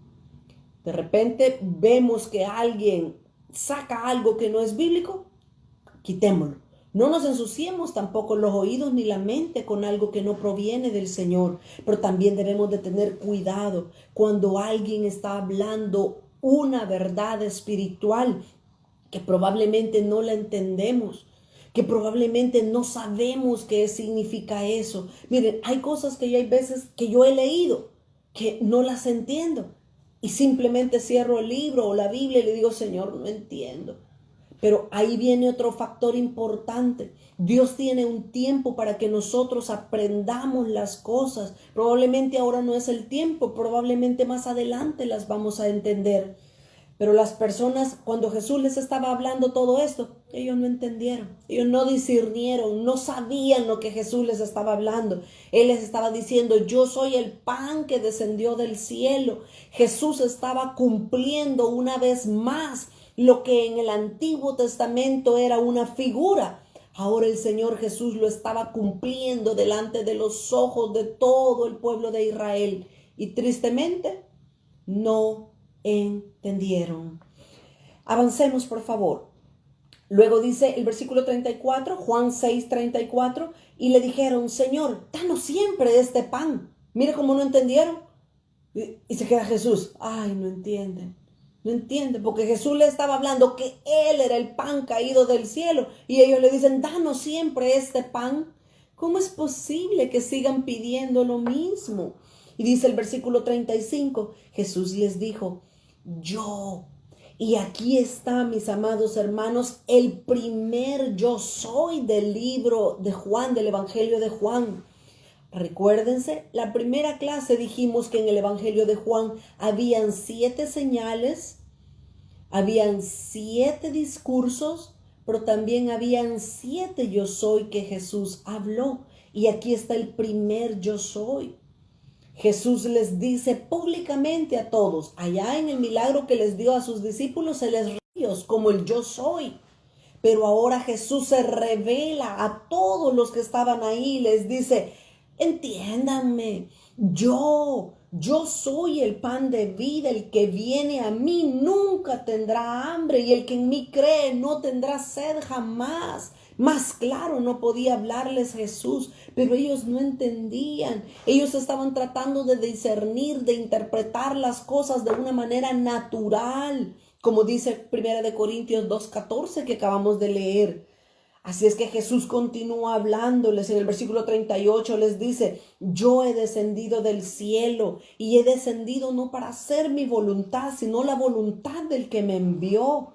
De repente vemos que alguien saca algo que no es bíblico, quitémoslo. No nos ensuciemos tampoco los oídos ni la mente con algo que no proviene del Señor, pero también debemos de tener cuidado cuando alguien está hablando una verdad espiritual que probablemente no la entendemos, que probablemente no sabemos qué significa eso. Miren, hay cosas que hay veces que yo he leído que no las entiendo y simplemente cierro el libro o la Biblia y le digo, Señor, no entiendo. Pero ahí viene otro factor importante. Dios tiene un tiempo para que nosotros aprendamos las cosas. Probablemente ahora no es el tiempo, probablemente más adelante las vamos a entender. Pero las personas, cuando Jesús les estaba hablando todo esto, ellos no entendieron, ellos no discernieron, no sabían lo que Jesús les estaba hablando. Él les estaba diciendo, yo soy el pan que descendió del cielo. Jesús estaba cumpliendo una vez más Lo que en el Antiguo Testamento era una figura, ahora el Señor Jesús lo estaba cumpliendo delante de los ojos de todo el pueblo de Israel. Y tristemente no entendieron. Avancemos, por favor. Luego dice el versículo 34, Juan 6:34, y le dijeron: Señor, danos siempre este pan. Mire cómo no entendieron. Y se queda Jesús. Ay, no entienden. No entienden, porque Jesús le estaba hablando que Él era el pan caído del cielo. Y ellos le dicen: danos siempre este pan. ¿Cómo es posible que sigan pidiendo lo mismo? Y dice el versículo 35, Jesús les dijo: y aquí está, mis amados hermanos, el primer yo soy del libro de Juan, del Evangelio de Juan. Recuérdense, la primera clase dijimos que en el Evangelio de Juan habían 7 señales, habían 7 discursos, pero también habían 7 yo soy que Jesús habló. Y aquí está el primer yo soy. Jesús les dice públicamente a todos, allá en el milagro que les dio a sus discípulos, se les ríe como el yo soy. Pero ahora Jesús se revela a todos los que estaban ahí y les dice: entiéndanme, yo soy el pan de vida, el que viene a mí nunca tendrá hambre y el que en mí cree no tendrá sed jamás. Más claro no podía hablarles Jesús, pero ellos no entendían. Ellos estaban tratando de discernir, de interpretar las cosas de una manera natural, como dice 1 Corintios 2:14 que acabamos de leer. Así es que Jesús continúa hablándoles. En el versículo 38 les dice: yo he descendido del cielo y he descendido no para hacer mi voluntad, sino la voluntad del que me envió.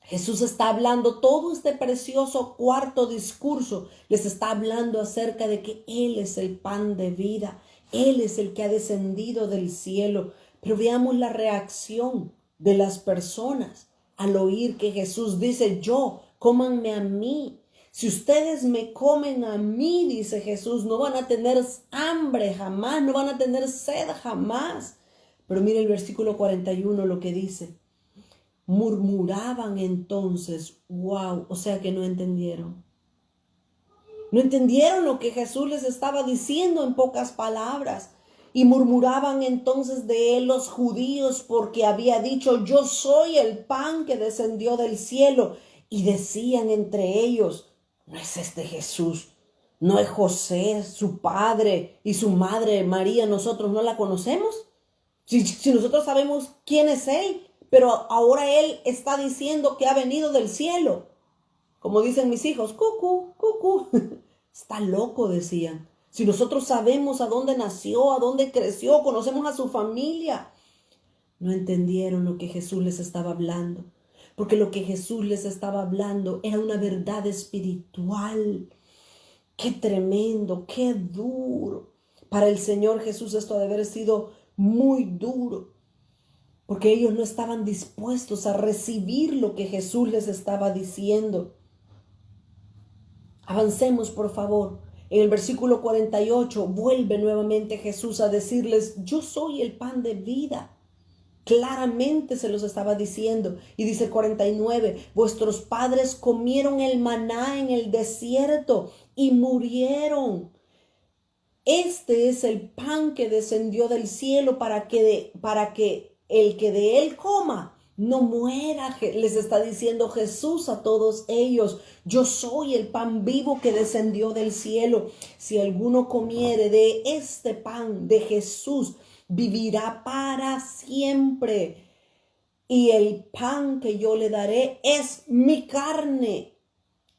Jesús está hablando todo este precioso cuarto discurso. Les está hablando acerca de que Él es el pan de vida. Él es el que ha descendido del cielo. Pero veamos la reacción de las personas al oír que Jesús dice: cómanme a mí. Si ustedes me comen a mí, dice Jesús, no van a tener hambre jamás, no van a tener sed jamás. Pero mire el versículo 41 lo que dice. Murmuraban entonces, o sea que no entendieron. No entendieron lo que Jesús les estaba diciendo en pocas palabras. Y murmuraban entonces de él los judíos porque había dicho: yo soy el pan que descendió del cielo. Y decían entre ellos: ¿no es este Jesús? ¿No es José, su padre, y su madre María? ¿Nosotros no la conocemos? Si nosotros sabemos quién es Él, pero ahora Él está diciendo que ha venido del cielo. Como dicen mis hijos: cucú, cucú. Está loco, decían. Si nosotros sabemos a dónde nació, a dónde creció, conocemos a su familia. No entendieron lo que Jesús les estaba hablando. Porque lo que Jesús les estaba hablando era una verdad espiritual. Qué tremendo, qué duro. Para el Señor Jesús esto ha de haber sido muy duro. Porque ellos no estaban dispuestos a recibir lo que Jesús les estaba diciendo. Avancemos, por favor. En el versículo 48 vuelve nuevamente Jesús a decirles: yo soy el pan de vida. Claramente se los estaba diciendo. Y dice el 49, vuestros padres comieron el maná en el desierto y murieron. Este es el pan que descendió del cielo para que el que de él coma no muera. Les está diciendo Jesús a todos ellos: yo soy el pan vivo que descendió del cielo. Si alguno comiere de este pan de Jesús, vivirá para siempre. Y el pan que yo le daré es mi carne,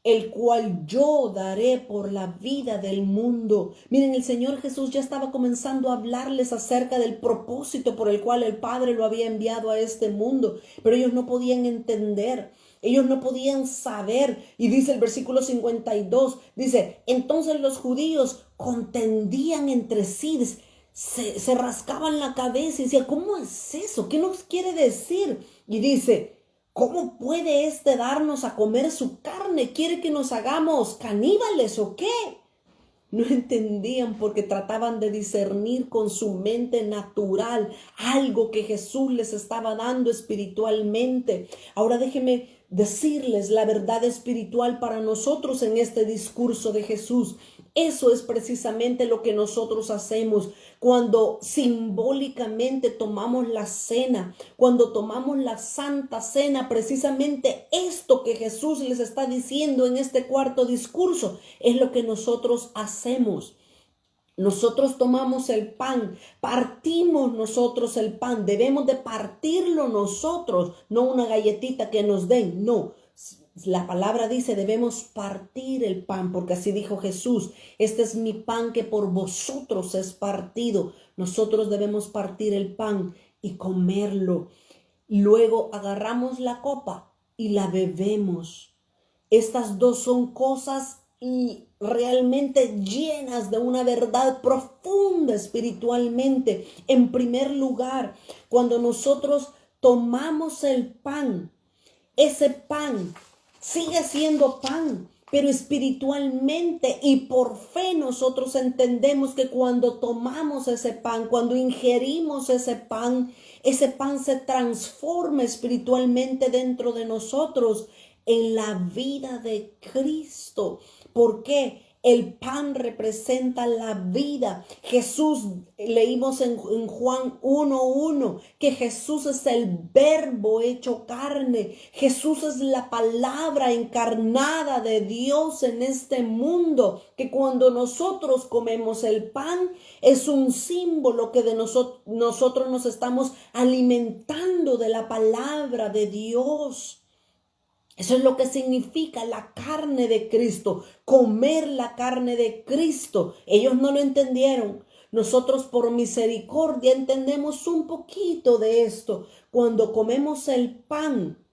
el cual yo daré por la vida del mundo. Miren, el Señor Jesús ya estaba comenzando a hablarles acerca del propósito por el cual el Padre lo había enviado a este mundo, pero ellos no podían entender. Ellos no podían saber. Y dice el versículo 52, dice: entonces los judíos contendían entre sí, se rascaban la cabeza y decían: ¿cómo es eso? ¿Qué nos quiere decir? Y dice: ¿cómo puede darnos a comer su carne? ¿Quiere que nos hagamos caníbales o qué? No entendían porque trataban de discernir con su mente natural algo que Jesús les estaba dando espiritualmente. Ahora déjenme decirles la verdad espiritual para nosotros en este discurso de Jesús. Eso es precisamente lo que nosotros hacemos cuando simbólicamente tomamos la cena, cuando tomamos la Santa Cena. Precisamente esto que Jesús les está diciendo en este cuarto discurso es lo que nosotros hacemos. Nosotros tomamos el pan, partimos nosotros el pan, debemos de partirlo nosotros, no una galletita que nos den, no. La palabra dice debemos partir el pan, porque así dijo Jesús, este es mi pan que por vosotros es partido. Nosotros debemos partir el pan y comerlo. Luego agarramos la copa y la bebemos. Estas dos son cosas y realmente llenas de una verdad profunda espiritualmente. En primer lugar, cuando nosotros tomamos el pan, ese pan sigue siendo pan, pero espiritualmente y por fe nosotros entendemos que cuando tomamos ese pan, cuando ingerimos ese pan se transforma espiritualmente dentro de nosotros en la vida de Cristo. ¿Por qué? El pan representa la vida. Jesús, leímos en Juan 1:1, que Jesús es el verbo hecho carne. Jesús es la palabra encarnada de Dios en este mundo, que cuando nosotros comemos el pan es un símbolo que de nosotros nos estamos alimentando de la palabra de Dios. Eso es lo que significa la carne de Cristo, comer la carne de Cristo. Ellos no lo entendieron. Nosotros por misericordia entendemos un poquito de esto. Cuando comemos el pan,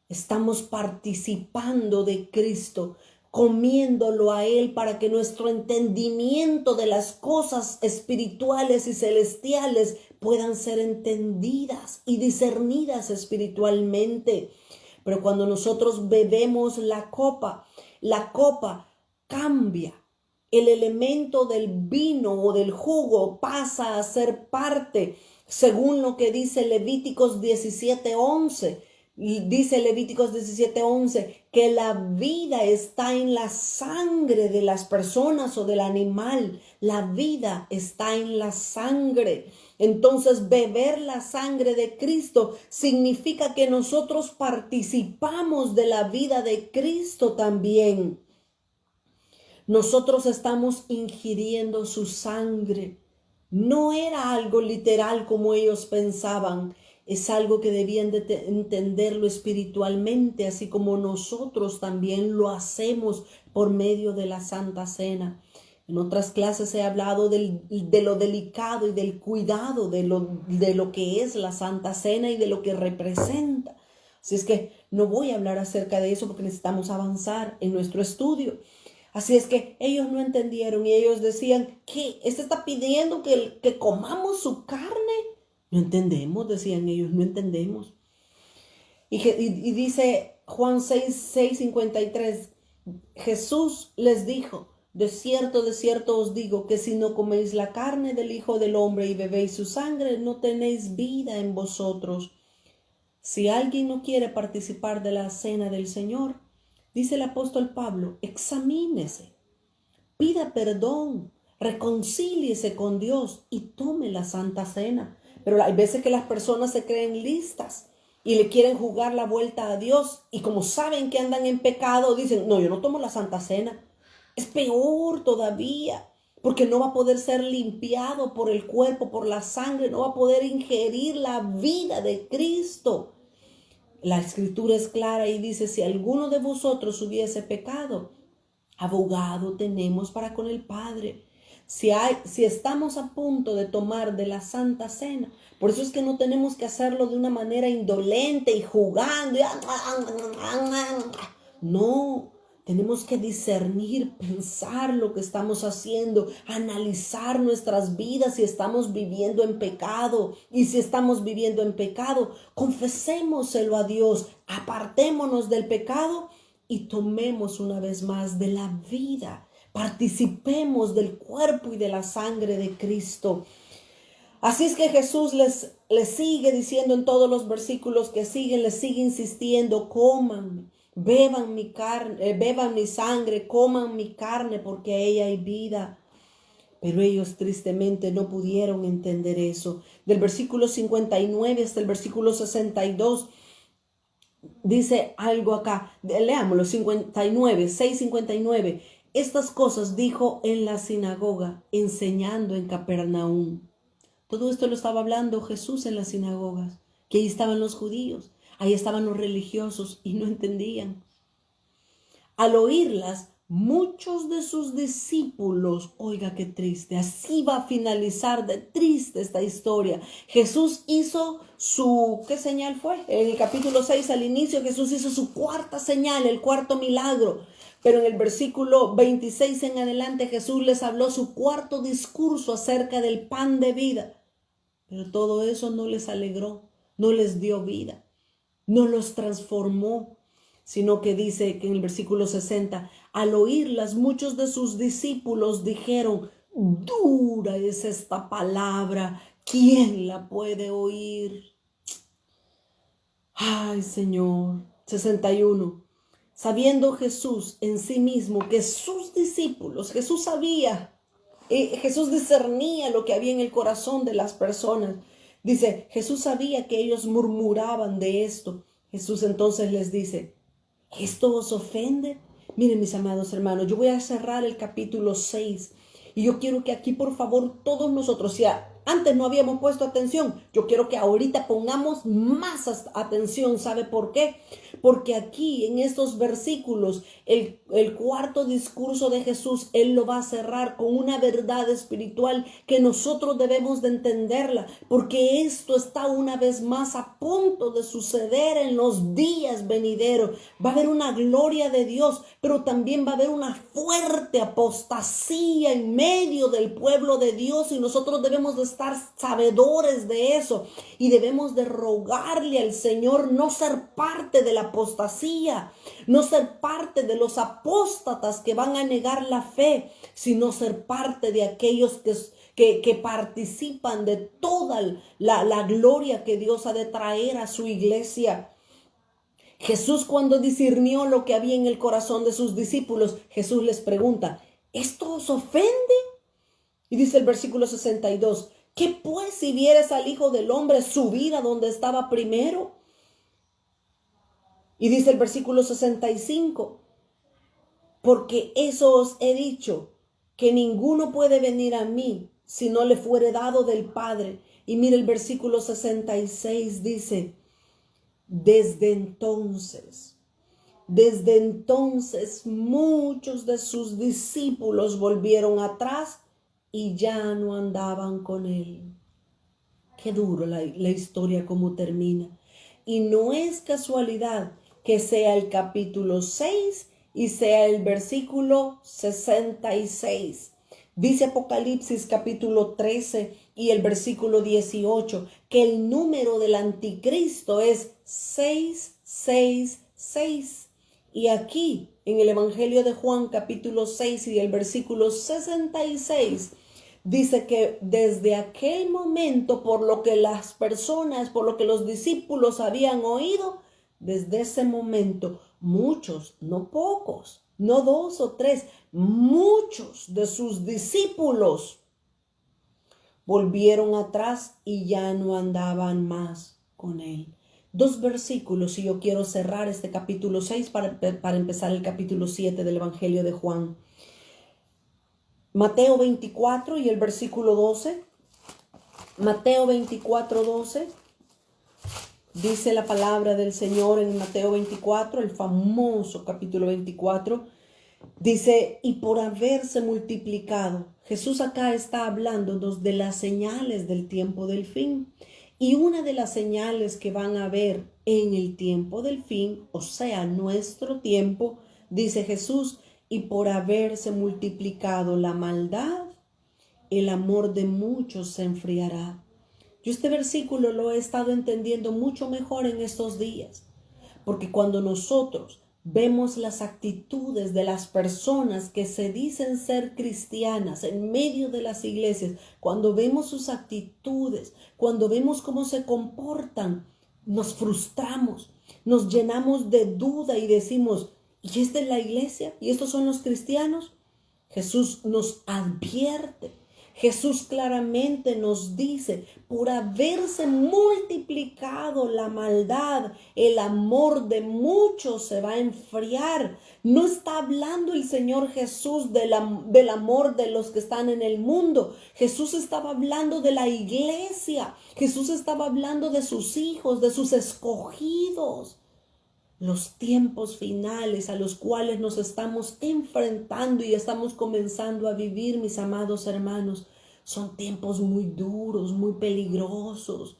estamos participando de Cristo, comiéndolo a Él para que nuestro entendimiento de las cosas espirituales y celestiales puedan ser entendidas y discernidas espiritualmente. Pero cuando nosotros bebemos la copa cambia. El elemento del vino o del jugo pasa a ser parte, según lo que dice Levíticos 17:11. Dice Levíticos 17:11 que la vida está en la sangre de las personas o del animal. La vida está en la sangre. Entonces, beber la sangre de Cristo significa que nosotros participamos de la vida de Cristo también. Nosotros estamos ingiriendo su sangre. No era algo literal como ellos pensaban. Es algo que debían de entenderlo espiritualmente, así como nosotros también lo hacemos por medio de la Santa Cena. En otras clases he hablado de lo delicado y del cuidado de lo que es la Santa Cena y de lo que representa. Así es que no voy a hablar acerca de eso porque necesitamos avanzar en nuestro estudio. Así es que ellos no entendieron y ellos decían, ¿qué? ¿Este está pidiendo que comamos su carne? No entendemos, decían ellos, no entendemos. Y dice Juan 6:53, Jesús les dijo, de cierto os digo que si no coméis la carne del Hijo del Hombre y bebéis su sangre, no tenéis vida en vosotros. Si alguien no quiere participar de la cena del Señor, dice el apóstol Pablo, examínese, pida perdón, reconcíliese con Dios y tome la Santa Cena. Pero hay veces que las personas se creen listas y le quieren jugar la vuelta a Dios y como saben que andan en pecado, dicen, no, yo no tomo la Santa Cena. Es peor todavía, porque no va a poder ser limpiado por el cuerpo, por la sangre, no va a poder ingerir la vida de Cristo. La Escritura es clara y dice, si alguno de vosotros hubiese pecado, abogado tenemos para con el Padre. Si estamos a punto de tomar de la Santa Cena, por eso es que no tenemos que hacerlo de una manera indolente y jugando. No, tenemos que discernir, pensar lo que estamos haciendo, analizar nuestras vidas si estamos viviendo en pecado. Y si estamos viviendo en pecado, confesémoselo a Dios, apartémonos del pecado y tomemos una vez más de la vida. Participemos del cuerpo y de la sangre de Cristo. Así es que Jesús les sigue diciendo en todos los versículos que siguen, les sigue insistiendo: coman, beban mi carne, beban mi sangre, coman mi carne, porque en ella hay vida. Pero ellos tristemente no pudieron entender eso. Del versículo 59 hasta el versículo 62 dice algo acá. Leámoslo, 59, 6:59. Estas cosas dijo en la sinagoga, enseñando en Capernaum. Todo esto lo estaba hablando Jesús en las sinagogas, que ahí estaban los judíos, ahí estaban los religiosos y no entendían. Al oírlas, muchos de sus discípulos, oiga qué triste, así va a finalizar de triste esta historia. Jesús hizo ¿qué señal fue? En el capítulo 6 al inicio Jesús hizo su cuarta señal, el cuarto milagro. Pero en el versículo 26 en adelante Jesús les habló su cuarto discurso acerca del pan de vida. Pero todo eso no les alegró, no les dio vida, no los transformó, sino que dice que en el versículo 60, al oírlas, muchos de sus discípulos dijeron: dura es esta palabra, ¿quién la puede oír? Ay, Señor. 61. Sabiendo Jesús en sí mismo que sus discípulos, Jesús sabía, Jesús discernía lo que había en el corazón de las personas. Dice, Jesús sabía que ellos murmuraban de esto. Jesús entonces les dice: ¿esto os ofende? Miren, mis amados hermanos, yo voy a cerrar el capítulo 6 y yo quiero que aquí, por favor, todos nosotros, si antes no habíamos puesto atención, yo quiero que ahorita pongamos más atención. ¿Sabe por qué? Porque aquí en estos versículos, el cuarto discurso de Jesús, Él lo va a cerrar con una verdad espiritual que nosotros debemos de entenderla, porque esto está una vez más a punto de suceder en los días venideros. Va a haber una gloria de Dios, pero también va a haber una fuerte apostasía en medio del pueblo de Dios, y nosotros debemos de estar sabedores de eso y debemos de rogarle al Señor no ser parte de la apostasía, no ser parte de los apóstatas que van a negar la fe, sino ser parte de aquellos que participan de toda la gloria que Dios ha de traer a su iglesia. Jesús, cuando discernió lo que había en el corazón de sus discípulos, Jesús les pregunta: ¿esto os ofende? Y dice el versículo 62, ¿qué pues si vieres al Hijo del Hombre subir a donde estaba primero? Y dice el versículo 65, porque eso os he dicho, que ninguno puede venir a mí si no le fuere dado del Padre. Y mire el versículo 66, dice: desde entonces muchos de sus discípulos volvieron atrás y ya no andaban con él. Qué duro la historia como termina. Y no es casualidad que sea el capítulo 6 y sea el versículo 66. Dice Apocalipsis capítulo 13 y el versículo 18 que el número del anticristo es 666. Y aquí en el Evangelio de Juan capítulo 6 y el versículo 66 dice que desde aquel momento, por lo que las personas, por lo que los discípulos habían oído, desde ese momento muchos, no pocos, no 2 o 3, muchos de sus discípulos volvieron atrás y ya no andaban más con él. 2 versículos y yo quiero cerrar este capítulo 6 para empezar el capítulo 7 del Evangelio de Juan. Mateo 24 y el versículo 12. Mateo 24, 12. Dice la palabra del Señor en Mateo 24, el famoso capítulo 24. Dice, y por haberse multiplicado. Jesús acá está hablándonos de las señales del tiempo del fin. Y una de las señales que van a haber en el tiempo del fin, o sea, nuestro tiempo, dice Jesús, y por haberse multiplicado la maldad, el amor de muchos se enfriará. Yo este versículo lo he estado entendiendo mucho mejor en estos días, porque cuando nosotros vemos las actitudes de las personas que se dicen ser cristianas en medio de las iglesias, cuando vemos sus actitudes, cuando vemos cómo se comportan, nos frustramos, nos llenamos de duda y decimos, ¿y esta es la iglesia? ¿Y estos son los cristianos? Jesús nos advierte. Jesús claramente nos dice, por haberse multiplicado la maldad, el amor de muchos se va a enfriar. No está hablando el Señor Jesús del amor de los que están en el mundo. Jesús estaba hablando de la iglesia. Jesús estaba hablando de sus hijos, de sus escogidos. Los tiempos finales a los cuales nos estamos enfrentando y estamos comenzando a vivir, mis amados hermanos, son tiempos muy duros, muy peligrosos.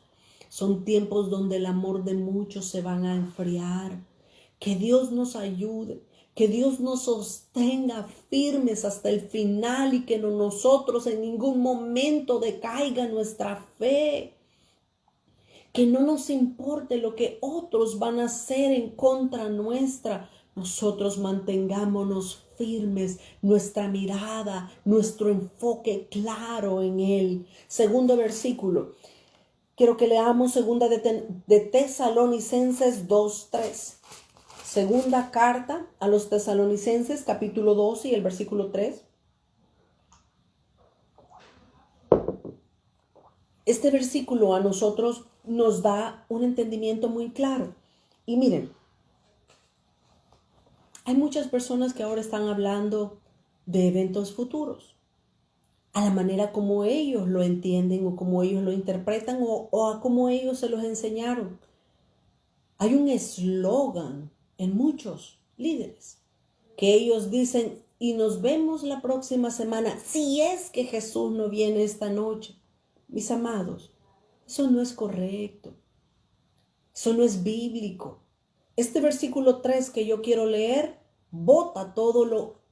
Son tiempos donde el amor de muchos se van a enfriar. Que Dios nos ayude, que Dios nos sostenga firmes hasta el final y que nosotros en ningún momento decaiga nuestra fe. Que no nos importe lo que otros van a hacer en contra nuestra. Nosotros mantengámonos firmes, nuestra mirada, nuestro enfoque claro en Él. Segundo versículo. Quiero que leamos segunda de Tesalonicenses 2:3. Segunda carta a los Tesalonicenses, capítulo 2 y el versículo 3. Este versículo a nosotros nos da un entendimiento muy claro. Y miren, hay muchas personas que ahora están hablando de eventos futuros, a la manera como ellos lo entienden o como ellos lo interpretan o a como ellos se los enseñaron. Hay un eslogan en muchos líderes que ellos dicen, y nos vemos la próxima semana, si es que Jesús no viene esta noche. Mis amados, eso no es correcto. Eso no es bíblico. Este versículo 3 que yo quiero leer, bota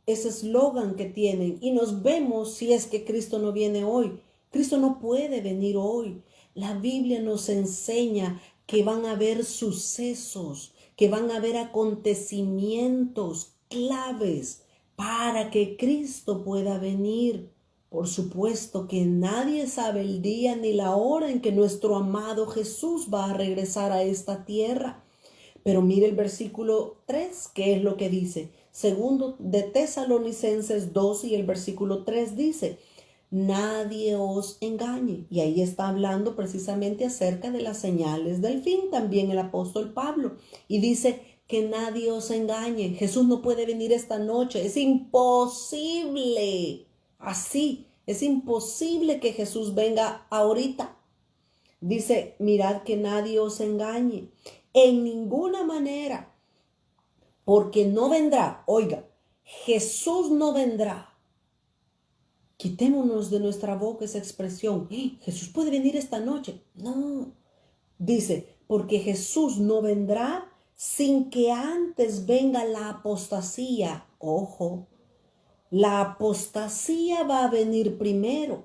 ese eslogan que tienen y nos vemos si es que Cristo no viene hoy. Cristo no puede venir hoy. La Biblia nos enseña que van a haber sucesos, que van a haber acontecimientos claves para que Cristo pueda venir. Por supuesto que nadie sabe el día ni la hora en que nuestro amado Jesús va a regresar a esta tierra. Pero mire el versículo 3, ¿qué es lo que dice? Segundo de Tesalonicenses 2 y el versículo 3 dice, nadie os engañe. Y ahí está hablando precisamente acerca de las señales del fin, también el apóstol Pablo. Y dice que nadie os engañe. Jesús no puede venir esta noche, es imposible. Así, es imposible que Jesús venga ahorita. Dice, mirad que nadie os engañe. En ninguna manera. Porque no vendrá. Oiga, Jesús no vendrá. Quitémonos de nuestra boca esa expresión. Jesús puede venir esta noche. No. Dice, porque Jesús no vendrá sin que antes venga la apostasía. Ojo. La apostasía va a venir primero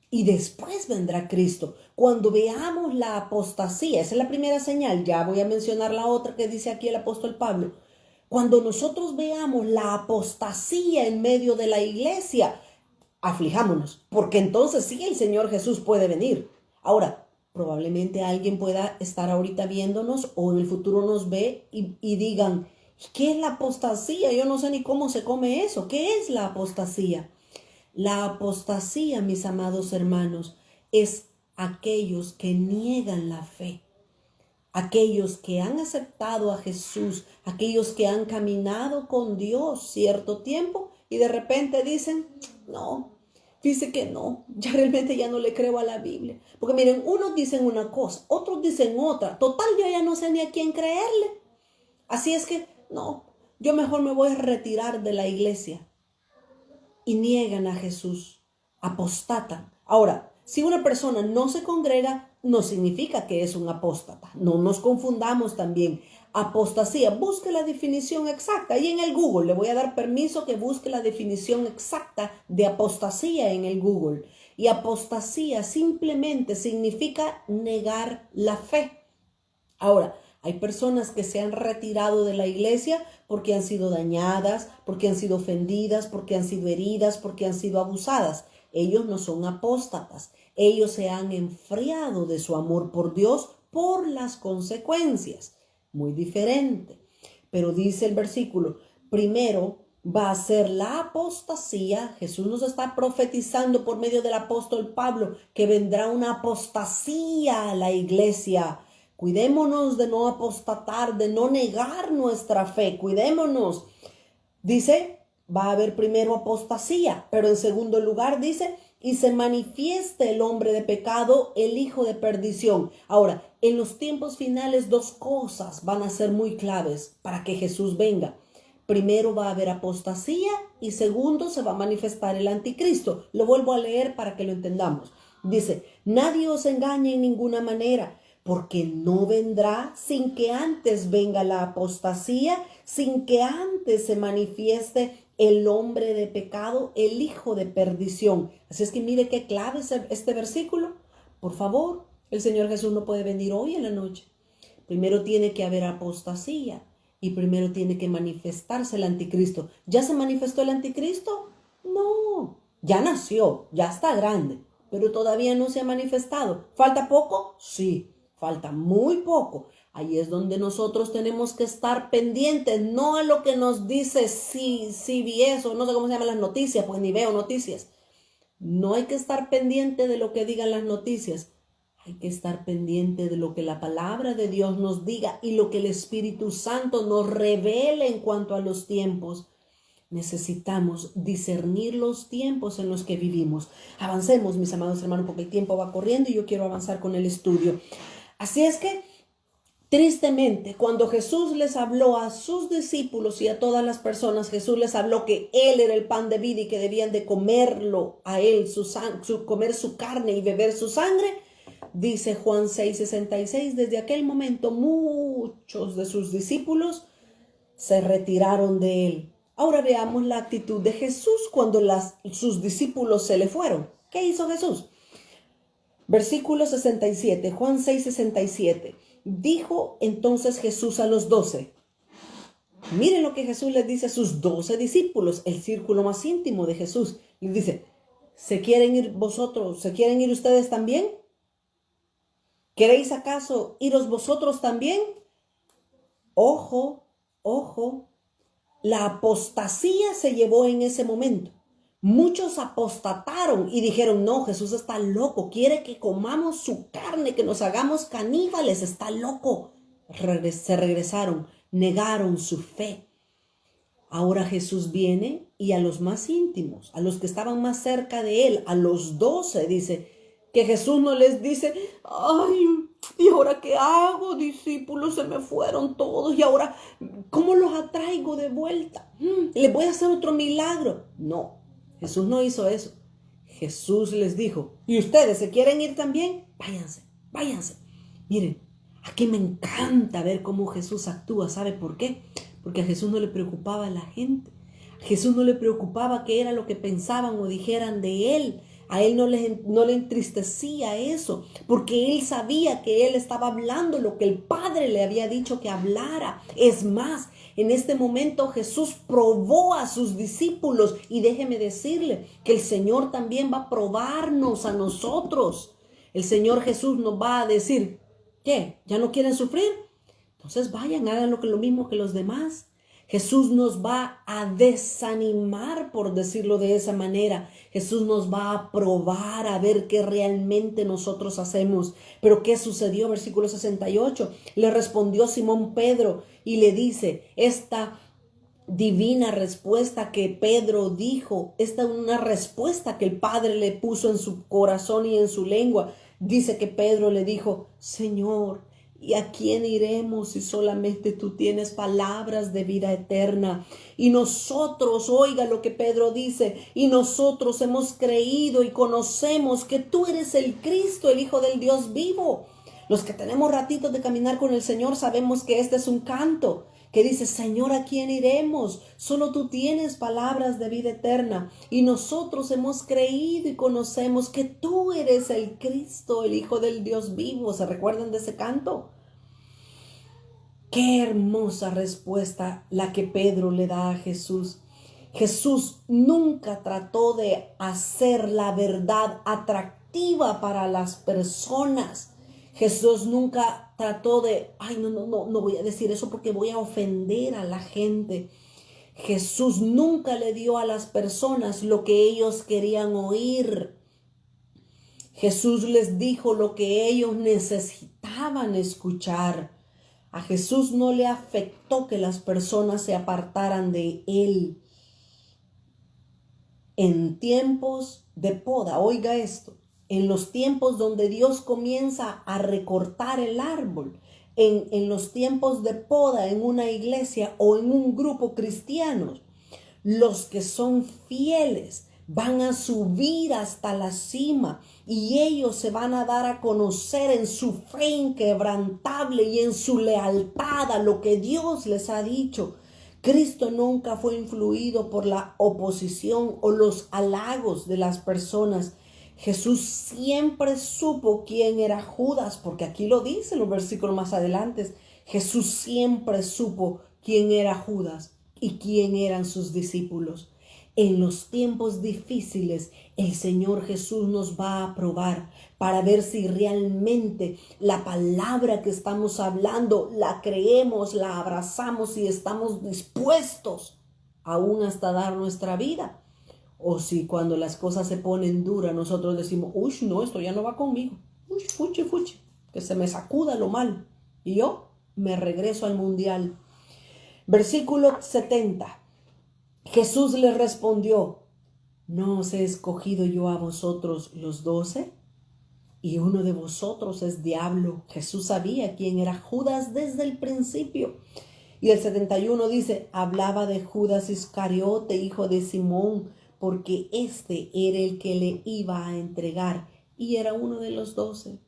y después vendrá Cristo. Cuando veamos la apostasía, esa es la primera señal, ya voy a mencionar la otra que dice aquí el apóstol Pablo. Cuando nosotros veamos la apostasía en medio de la iglesia, aflijámonos, porque entonces sí el Señor Jesús puede venir. Ahora, probablemente alguien pueda estar ahorita viéndonos o en el futuro nos ve y digan, ¿qué es la apostasía? Yo no sé ni cómo se come eso. ¿Qué es la apostasía? La apostasía, mis amados hermanos, es aquellos que niegan la fe. Aquellos que han aceptado a Jesús, aquellos que han caminado con Dios cierto tiempo y de repente dicen, no, dice que no, ya realmente ya no le creo a la Biblia. Porque miren, unos dicen una cosa, otros dicen otra. Total, yo ya no sé ni a quién creerle. Así es que no, yo mejor me voy a retirar de la iglesia. Y niegan a Jesús, apostatan. Ahora, si una persona no se congrega, no significa que es un apóstata. No nos confundamos también. Apostasía, busque la definición exacta. Y en el Google, le voy a dar permiso que busque la definición exacta de apostasía en el Google. Y apostasía simplemente significa negar la fe. Ahora, Hay personas que se han retirado de la iglesia porque han sido dañadas, porque han sido ofendidas, porque han sido heridas, porque han sido abusadas. Ellos no son apóstatas. Ellos se han enfriado de su amor por Dios por las consecuencias. Muy diferente. Pero dice el versículo, primero va a ser la apostasía. Jesús nos está profetizando por medio del apóstol Pablo que vendrá una apostasía a la iglesia. Cuidémonos de no apostatar, de no negar nuestra fe. Cuidémonos. Dice, va a haber primero apostasía, pero en segundo lugar dice, y se manifieste el hombre de pecado, el hijo de perdición. Ahora, en los tiempos finales, dos cosas van a ser muy claves para que Jesús venga. Primero va a haber apostasía y segundo se va a manifestar el anticristo. Lo vuelvo a leer para que lo entendamos. Dice, nadie os engañe en ninguna manera, porque no vendrá sin que antes venga la apostasía, sin que antes se manifieste el hombre de pecado, el hijo de perdición. Así es que mire qué clave es este versículo. Por favor, el Señor Jesús no puede venir hoy en la noche. Primero tiene que haber apostasía y primero tiene que manifestarse el anticristo. ¿Ya se manifestó el anticristo? No, ya nació, ya está grande, pero todavía no se ha manifestado. ¿Falta poco? Sí, falta muy poco. Ahí es donde nosotros tenemos que estar pendientes, no a lo que nos dice CBS o no sé cómo se llaman las noticias, pues ni veo noticias. No hay que estar pendiente de lo que digan las noticias. Hay que estar pendiente de lo que la palabra de Dios nos diga y lo que el Espíritu Santo nos revele en cuanto a los tiempos. Necesitamos discernir los tiempos en los que vivimos. Avancemos, mis amados hermanos, porque el tiempo va corriendo y yo quiero avanzar con el estudio. Así es que, tristemente, cuando Jesús les habló a sus discípulos y a todas las personas, Jesús les habló que Él era el pan de vida y que debían de comerlo a Él, comer su carne y beber su sangre. Dice Juan 6:66, desde aquel momento muchos de sus discípulos se retiraron de Él. Ahora veamos la actitud de Jesús cuando sus discípulos se le fueron. ¿Qué hizo Jesús? Versículo 67, Juan 6:67. Dijo entonces Jesús a los 12. Miren lo que Jesús les dice a sus 12 discípulos, el círculo más íntimo de Jesús. Les dice, ¿se quieren ir vosotros? ¿Se quieren ir ustedes también? ¿Queréis acaso iros vosotros también? Ojo, ojo. La apostasía se llevó en ese momento. Muchos apostataron y dijeron, no, Jesús está loco, quiere que comamos su carne, que nos hagamos caníbales, está loco. Se regresaron, negaron su fe. Ahora Jesús viene y a los más íntimos, a los que estaban más cerca de Él, a los 12, dice que Jesús no les dice, ay, ¿y ahora qué hago? Discípulos, se me fueron todos y ahora, ¿cómo los atraigo de vuelta? ¿Les voy a hacer otro milagro? No, Jesús no hizo eso. Jesús les dijo, ¿y ustedes se quieren ir también? Váyanse, váyanse. Miren, aquí me encanta ver cómo Jesús actúa. ¿Sabe por qué? Porque a Jesús no le preocupaba a la gente. A Jesús no le preocupaba qué era lo que pensaban o dijeran de Él. A Él no le entristecía eso, porque Él sabía que Él estaba hablando lo que el Padre le había dicho que hablara. Es más, en este momento Jesús probó a sus discípulos y déjeme decirle que el Señor también va a probarnos a nosotros. El Señor Jesús nos va a decir, ¿qué? ¿Ya no quieren sufrir? Entonces vayan, hagan lo mismo que los demás. Jesús nos va a desanimar, por decirlo de esa manera. Jesús nos va a probar a ver qué realmente nosotros hacemos. Pero ¿qué sucedió? Versículo 68. Le respondió Simón Pedro y le dice, esta divina respuesta que Pedro dijo, esta es una respuesta que el Padre le puso en su corazón y en su lengua. Dice que Pedro le dijo, Señor, ¿y a quién iremos si solamente tú tienes palabras de vida eterna? Y nosotros, oiga lo que Pedro dice, y nosotros hemos creído y conocemos que tú eres el Cristo, el Hijo del Dios vivo. Los que tenemos ratitos de caminar con el Señor sabemos que este es un canto que dice, Señor, ¿a quién iremos? Solo tú tienes palabras de vida eterna. Y nosotros hemos creído y conocemos que tú eres el Cristo, el Hijo del Dios vivo. ¿Se recuerdan de ese canto? Qué hermosa respuesta la que Pedro le da a Jesús. Jesús nunca trató de hacer la verdad atractiva para las personas. Jesús nunca trató de, no voy a decir eso porque voy a ofender a la gente. Jesús nunca le dio a las personas lo que ellos querían oír. Jesús les dijo lo que ellos necesitaban escuchar. A Jesús no le afectó que las personas se apartaran de él. En tiempos de poda, oiga esto, en los tiempos donde Dios comienza a recortar el árbol, en los tiempos de poda en una iglesia o en un grupo cristiano, los que son fieles van a subir hasta la cima y ellos se van a dar a conocer en su fe inquebrantable y en su lealtad a lo que Dios les ha dicho. Cristo nunca fue influido por la oposición o los halagos de las personas. Jesús siempre supo quién era Judas, porque aquí lo dice en los versículos más adelante. Jesús siempre supo quién era Judas y quién eran sus discípulos. En los tiempos difíciles, el Señor Jesús nos va a probar para ver si realmente la palabra que estamos hablando la creemos, la abrazamos y estamos dispuestos aún hasta dar nuestra vida. O si cuando las cosas se ponen duras nosotros decimos, uy, no, esto ya no va conmigo. Uy, fuchi, que se me sacuda lo mal. Y yo me regreso al mundial. Versículo 70. Jesús les respondió, ¿no os he escogido yo a vosotros los 12? Y uno de vosotros es diablo. Jesús sabía quién era Judas desde el principio. Y el 71 dice, hablaba de Judas Iscariote, hijo de Simón, porque este era el que le iba a entregar y era uno de los 12.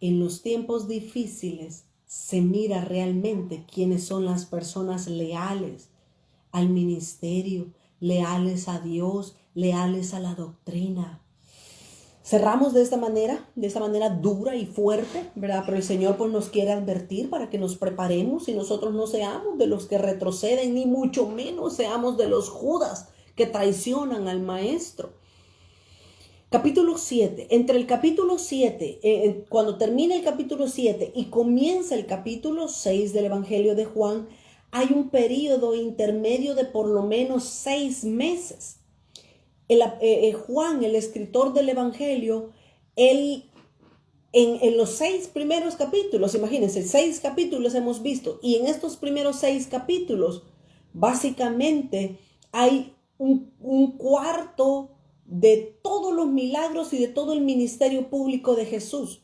En los tiempos difíciles se mira realmente quiénes son las personas leales al ministerio, leales a Dios, leales a la doctrina. Cerramos de esta manera dura y fuerte, ¿verdad? Pero el Señor pues nos quiere advertir para que nos preparemos y nosotros no seamos de los que retroceden, ni mucho menos seamos de los Judas que traicionan al Maestro. Capítulo 7. Entre el capítulo 7, cuando termina el capítulo 7 y comienza el capítulo 6 del Evangelio de Juan, hay un periodo intermedio de por lo menos 6 meses. Juan, el escritor del Evangelio, él en los 6 primeros capítulos, imagínense, 6 capítulos hemos visto, y en estos primeros 6 capítulos, básicamente hay un cuarto de todos los milagros y de todo el ministerio público de Jesús.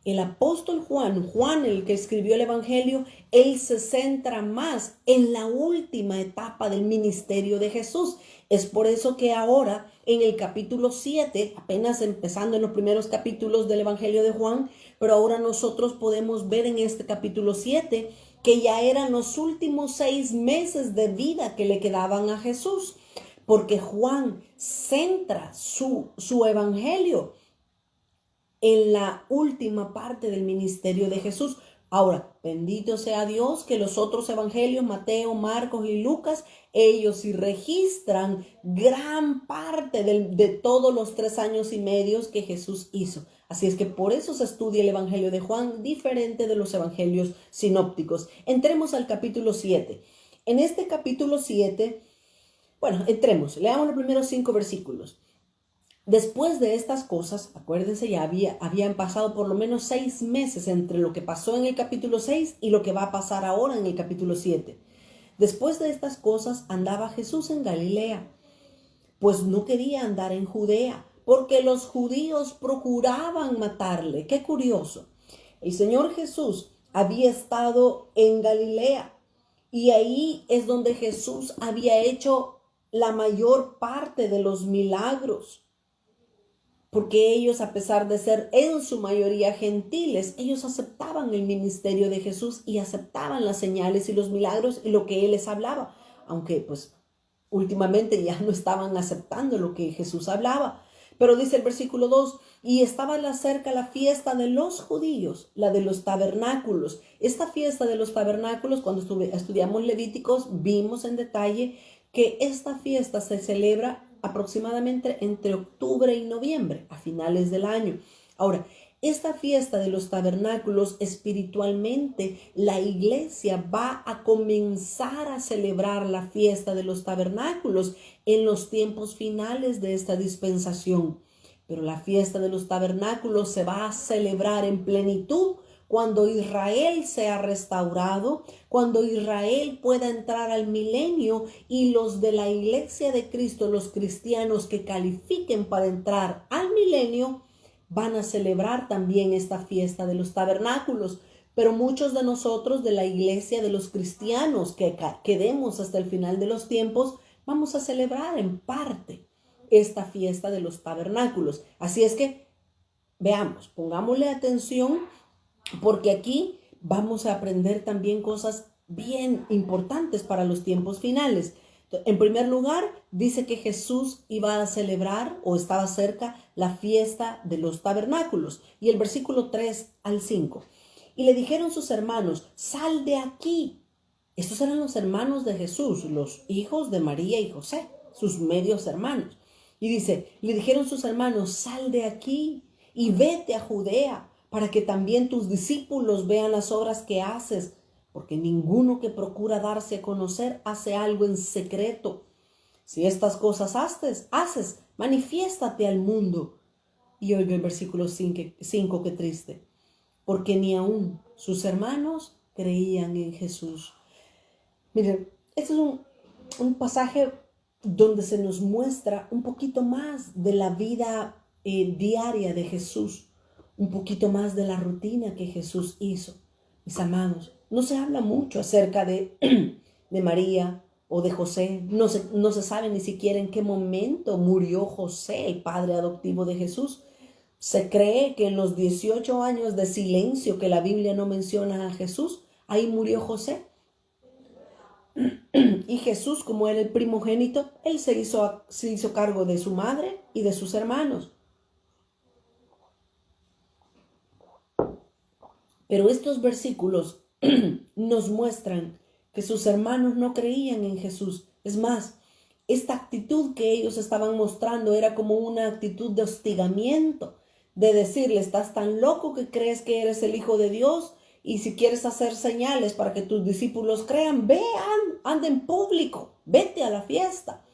El apóstol Juan, el que escribió el Evangelio, él se centra más en la última etapa del ministerio de Jesús. Es por eso que ahora en el capítulo 7, apenas empezando en los primeros capítulos del Evangelio de Juan, pero ahora nosotros podemos ver en este capítulo 7 que ya eran los últimos 6 meses de vida que le quedaban a Jesús, porque Juan centra su Evangelio en la última parte del ministerio de Jesús. Ahora, bendito sea Dios que los otros evangelios, Mateo, Marcos y Lucas, ellos sí registran gran parte de todos los 3 años y medio que Jesús hizo. Así es que por eso se estudia el evangelio de Juan diferente de los evangelios sinópticos. Entremos al capítulo 7. En este capítulo 7, leamos los primeros 5 versículos. Después de estas cosas, acuérdense, ya habían pasado por lo menos 6 meses entre lo que pasó en el capítulo 6 y lo que va a pasar ahora en el capítulo 7. Después de estas cosas andaba Jesús en Galilea, pues no quería andar en Judea, porque los judíos procuraban matarle. Qué curioso. El Señor Jesús había estado en Galilea y ahí es donde Jesús había hecho la mayor parte de los milagros. Porque ellos, a pesar de ser en su mayoría gentiles, ellos aceptaban el ministerio de Jesús y aceptaban las señales y los milagros y lo que Él les hablaba. Aunque pues últimamente ya no estaban aceptando lo que Jesús hablaba. Pero dice el versículo 2, y estaba cerca la fiesta de los judíos, la de los tabernáculos. Esta fiesta de los tabernáculos, cuando estudiamos Levíticos, vimos en detalle que esta fiesta se celebra aproximadamente entre octubre y noviembre, a finales del año. Ahora, esta fiesta de los tabernáculos, espiritualmente, la iglesia va a comenzar a celebrar la fiesta de los tabernáculos en los tiempos finales de esta dispensación. Pero la fiesta de los tabernáculos se va a celebrar en plenitud cuando Israel sea restaurado, cuando Israel pueda entrar al milenio y los de la iglesia de Cristo, los cristianos que califiquen para entrar al milenio, van a celebrar también esta fiesta de los tabernáculos. Pero muchos de nosotros de la iglesia de los cristianos que quedemos hasta el final de los tiempos, vamos a celebrar en parte esta fiesta de los tabernáculos. Así es que veamos, pongámosle atención, porque aquí vamos a aprender también cosas bien importantes para los tiempos finales. En primer lugar, dice que Jesús iba a celebrar o estaba cerca la fiesta de los tabernáculos. Y el versículo 3 al 5. Y le dijeron sus hermanos, sal de aquí. Estos eran los hermanos de Jesús, los hijos de María y José, sus medios hermanos. Y dice, le dijeron sus hermanos, sal de aquí y vete a Judea, para que también tus discípulos vean las obras que haces, porque ninguno que procura darse a conocer hace algo en secreto. Si estas cosas haces, manifiéstate al mundo. Y oiga el versículo 5, qué triste, porque ni aún sus hermanos creían en Jesús. Miren, este es un pasaje donde se nos muestra un poquito más de la vida diaria de Jesús, un poquito más de la rutina que Jesús hizo. Mis amados, no se habla mucho acerca de María o de José. No se sabe ni siquiera en qué momento murió José, el padre adoptivo de Jesús. Se cree que en los 18 años de silencio que la Biblia no menciona a Jesús, ahí murió José. Y Jesús, como era el primogénito, él se hizo cargo de su madre y de sus hermanos. Pero estos versículos nos muestran que sus hermanos no creían en Jesús. Es más, esta actitud que ellos estaban mostrando era como una actitud de hostigamiento, de decirle, estás tan loco que crees que eres el Hijo de Dios, y si quieres hacer señales para que tus discípulos crean, anda en público, vete a la fiesta.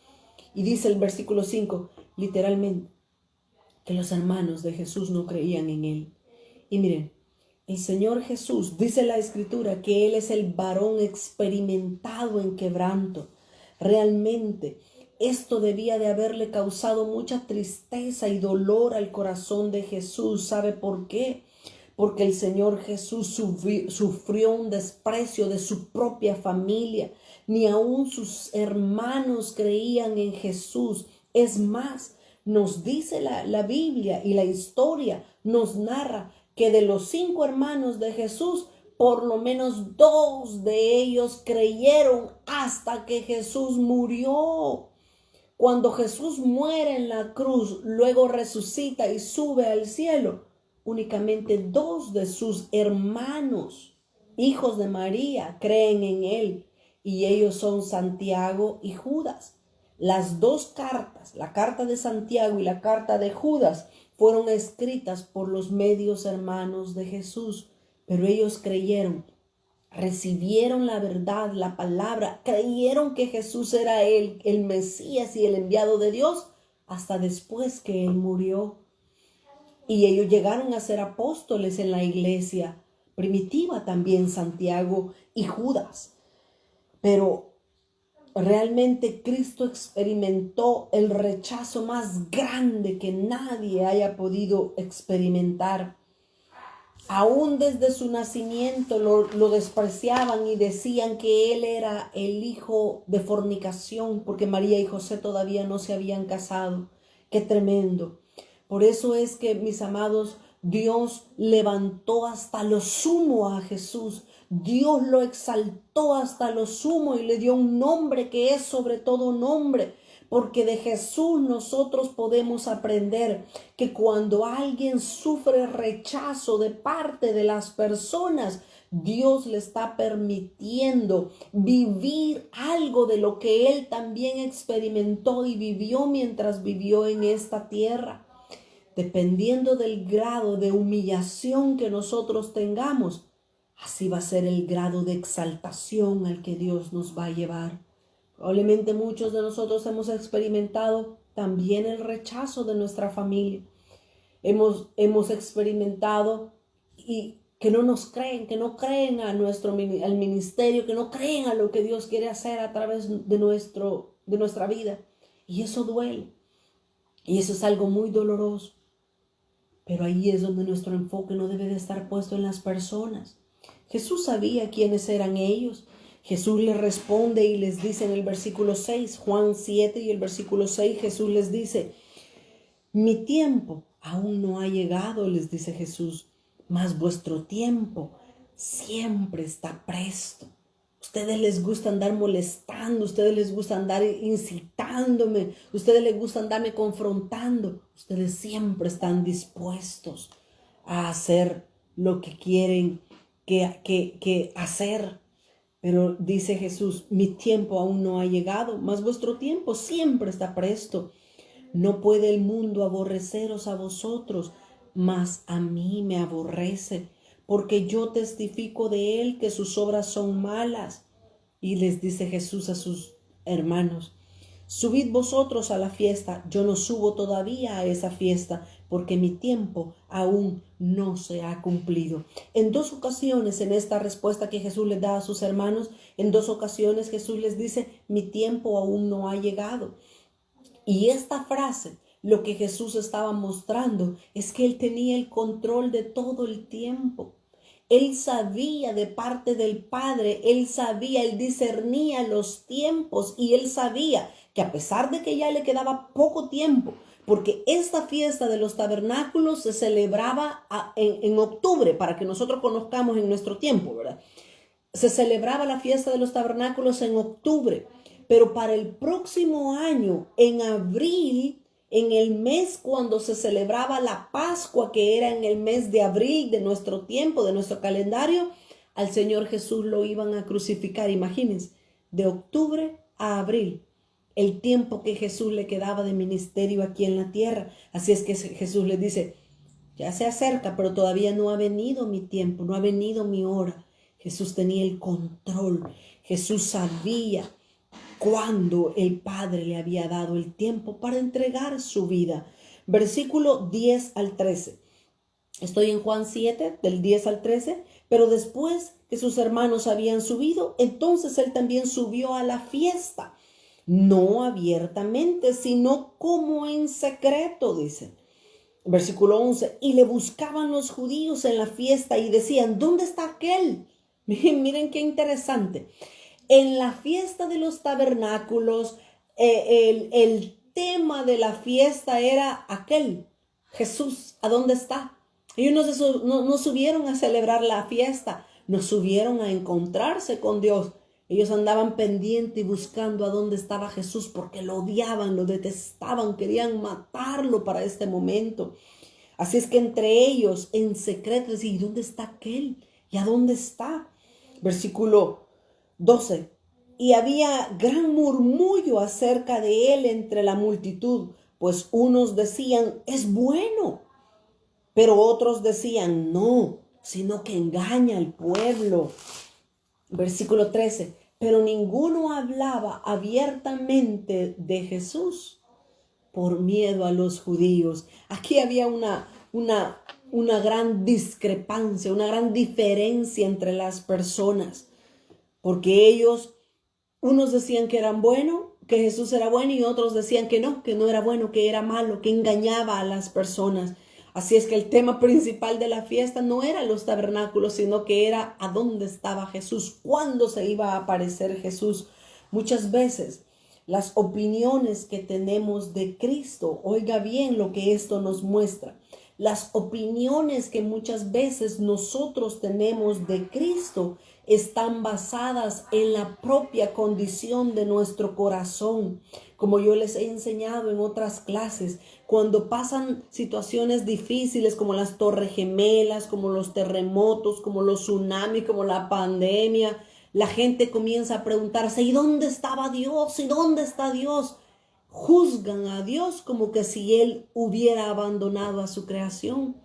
Y dice el versículo 5, literalmente, que los hermanos de Jesús no creían en él. Y miren, el Señor Jesús, dice la Escritura, que Él es el varón experimentado en quebranto. Realmente, esto debía de haberle causado mucha tristeza y dolor al corazón de Jesús. ¿Sabe por qué? Porque el Señor Jesús sufrió un desprecio de su propia familia. Ni aún sus hermanos creían en Jesús. Es más, nos dice la Biblia y la historia nos narra que de los 5 hermanos de Jesús, por lo menos 2 de ellos creyeron hasta que Jesús murió. Cuando Jesús muere en la cruz, luego resucita y sube al cielo, únicamente 2 de sus hermanos, hijos de María, creen en él, y ellos son Santiago y Judas. Las 2 cartas, la carta de Santiago y la carta de Judas, fueron escritas por los medios hermanos de Jesús, pero ellos creyeron, recibieron la verdad, la palabra, creyeron que Jesús era el Mesías y el enviado de Dios, hasta después que Él murió. Y ellos llegaron a ser apóstoles en la iglesia primitiva también, Santiago y Judas. Pero realmente Cristo experimentó el rechazo más grande que nadie haya podido experimentar. Aún desde su nacimiento lo despreciaban y decían que él era el hijo de fornicación, porque María y José todavía no se habían casado. ¡Qué tremendo! Por eso es que, mis amados, Dios levantó hasta lo sumo a Jesús. Dios lo exaltó hasta lo sumo y le dio un nombre que es sobre todo nombre, porque de Jesús nosotros podemos aprender que cuando alguien sufre rechazo de parte de las personas, Dios le está permitiendo vivir algo de lo que Él también experimentó y vivió mientras vivió en esta tierra. Dependiendo del grado de humillación que nosotros tengamos, así va a ser el grado de exaltación al que Dios nos va a llevar. Probablemente muchos de nosotros hemos experimentado también el rechazo de nuestra familia. Hemos experimentado y que no nos creen, que no creen al ministerio, que no creen a lo que Dios quiere hacer a través de nuestra vida. Y eso duele. Y eso es algo muy doloroso. Pero ahí es donde nuestro enfoque no debe de estar puesto en las personas. Jesús sabía quiénes eran ellos. Jesús les responde y les dice en el versículo 6, Juan 7 y el versículo 6, Jesús les dice, mi tiempo aún no ha llegado, les dice Jesús, mas vuestro tiempo siempre está presto. Ustedes les gusta andar molestando, ustedes les gusta andar incitándome, ustedes les gusta andarme confrontando. Ustedes siempre están dispuestos a hacer lo que quieren que hacer. Pero dice Jesús, mi tiempo aún no ha llegado, mas vuestro tiempo siempre está presto. No puede el mundo aborreceros a vosotros, mas a mí me aborrece, porque yo testifico de él que sus obras son malas. Y les dice Jesús a sus hermanos, subid vosotros a la fiesta, yo no subo todavía a esa fiesta, porque mi tiempo aún no se ha cumplido. En dos ocasiones, en esta respuesta que Jesús les da a sus hermanos, en dos ocasiones Jesús les dice, mi tiempo aún no ha llegado. Y esta frase, lo que Jesús estaba mostrando es que Él tenía el control de todo el tiempo. Él sabía de parte del Padre, Él discernía los tiempos y Él sabía que a pesar de que ya le quedaba poco tiempo, porque esta fiesta de los tabernáculos se celebraba en octubre, para que nosotros conozcamos en nuestro tiempo, ¿verdad? Se celebraba la fiesta de los tabernáculos en octubre, pero para el próximo año, en abril, en el mes cuando se celebraba la Pascua, que era en el mes de abril de nuestro tiempo, de nuestro calendario, al Señor Jesús lo iban a crucificar. Imagínense, de octubre a abril, el tiempo que Jesús le quedaba de ministerio aquí en la tierra. Así es que Jesús les dice, ya se acerca, pero todavía no ha venido mi tiempo, no ha venido mi hora. Jesús tenía el control. Jesús sabía cuando el Padre le había dado el tiempo para entregar su vida. Versículo 10 al 13. Estoy en Juan 7, del 10 al 13. Pero después que sus hermanos habían subido, entonces él también subió a la fiesta. No abiertamente, sino como en secreto, dice. Versículo 11. Y le buscaban los judíos en la fiesta y decían, ¿dónde está aquel? Miren qué interesante. En la fiesta de los tabernáculos, el tema de la fiesta era aquel, Jesús, ¿a dónde está? Ellos no subieron a celebrar la fiesta, no subieron a encontrarse con Dios. Ellos andaban pendientes y buscando a dónde estaba Jesús porque lo odiaban, lo detestaban, querían matarlo para este momento. Así es que entre ellos, en secreto, decían, ¿y dónde está aquel? ¿Y a dónde está? Versículo 12. Y había gran murmullo acerca de él entre la multitud, pues unos decían, es bueno, pero otros decían, no, sino que engaña al pueblo. Versículo 13. Pero ninguno hablaba abiertamente de Jesús por miedo a los judíos. Aquí había una gran discrepancia, una gran diferencia entre las personas, porque unos decían que eran buenos, que Jesús era bueno, y otros decían que no era bueno, que era malo, que engañaba a las personas. Así es que el tema principal de la fiesta no era los tabernáculos, sino que era a dónde estaba Jesús, cuándo se iba a aparecer Jesús. Muchas veces las opiniones que tenemos de Cristo, oiga bien lo que esto nos muestra. las opiniones que muchas veces nosotros tenemos de Cristo están basadas en la propia condición de nuestro corazón. Como yo les he enseñado en otras clases, cuando pasan situaciones difíciles como las Torres Gemelas, como los terremotos, como los tsunamis, como la pandemia, la gente comienza a preguntarse, ¿y dónde estaba Dios? ¿Y dónde está Dios? Juzgan a Dios como que si Él hubiera abandonado a su creación.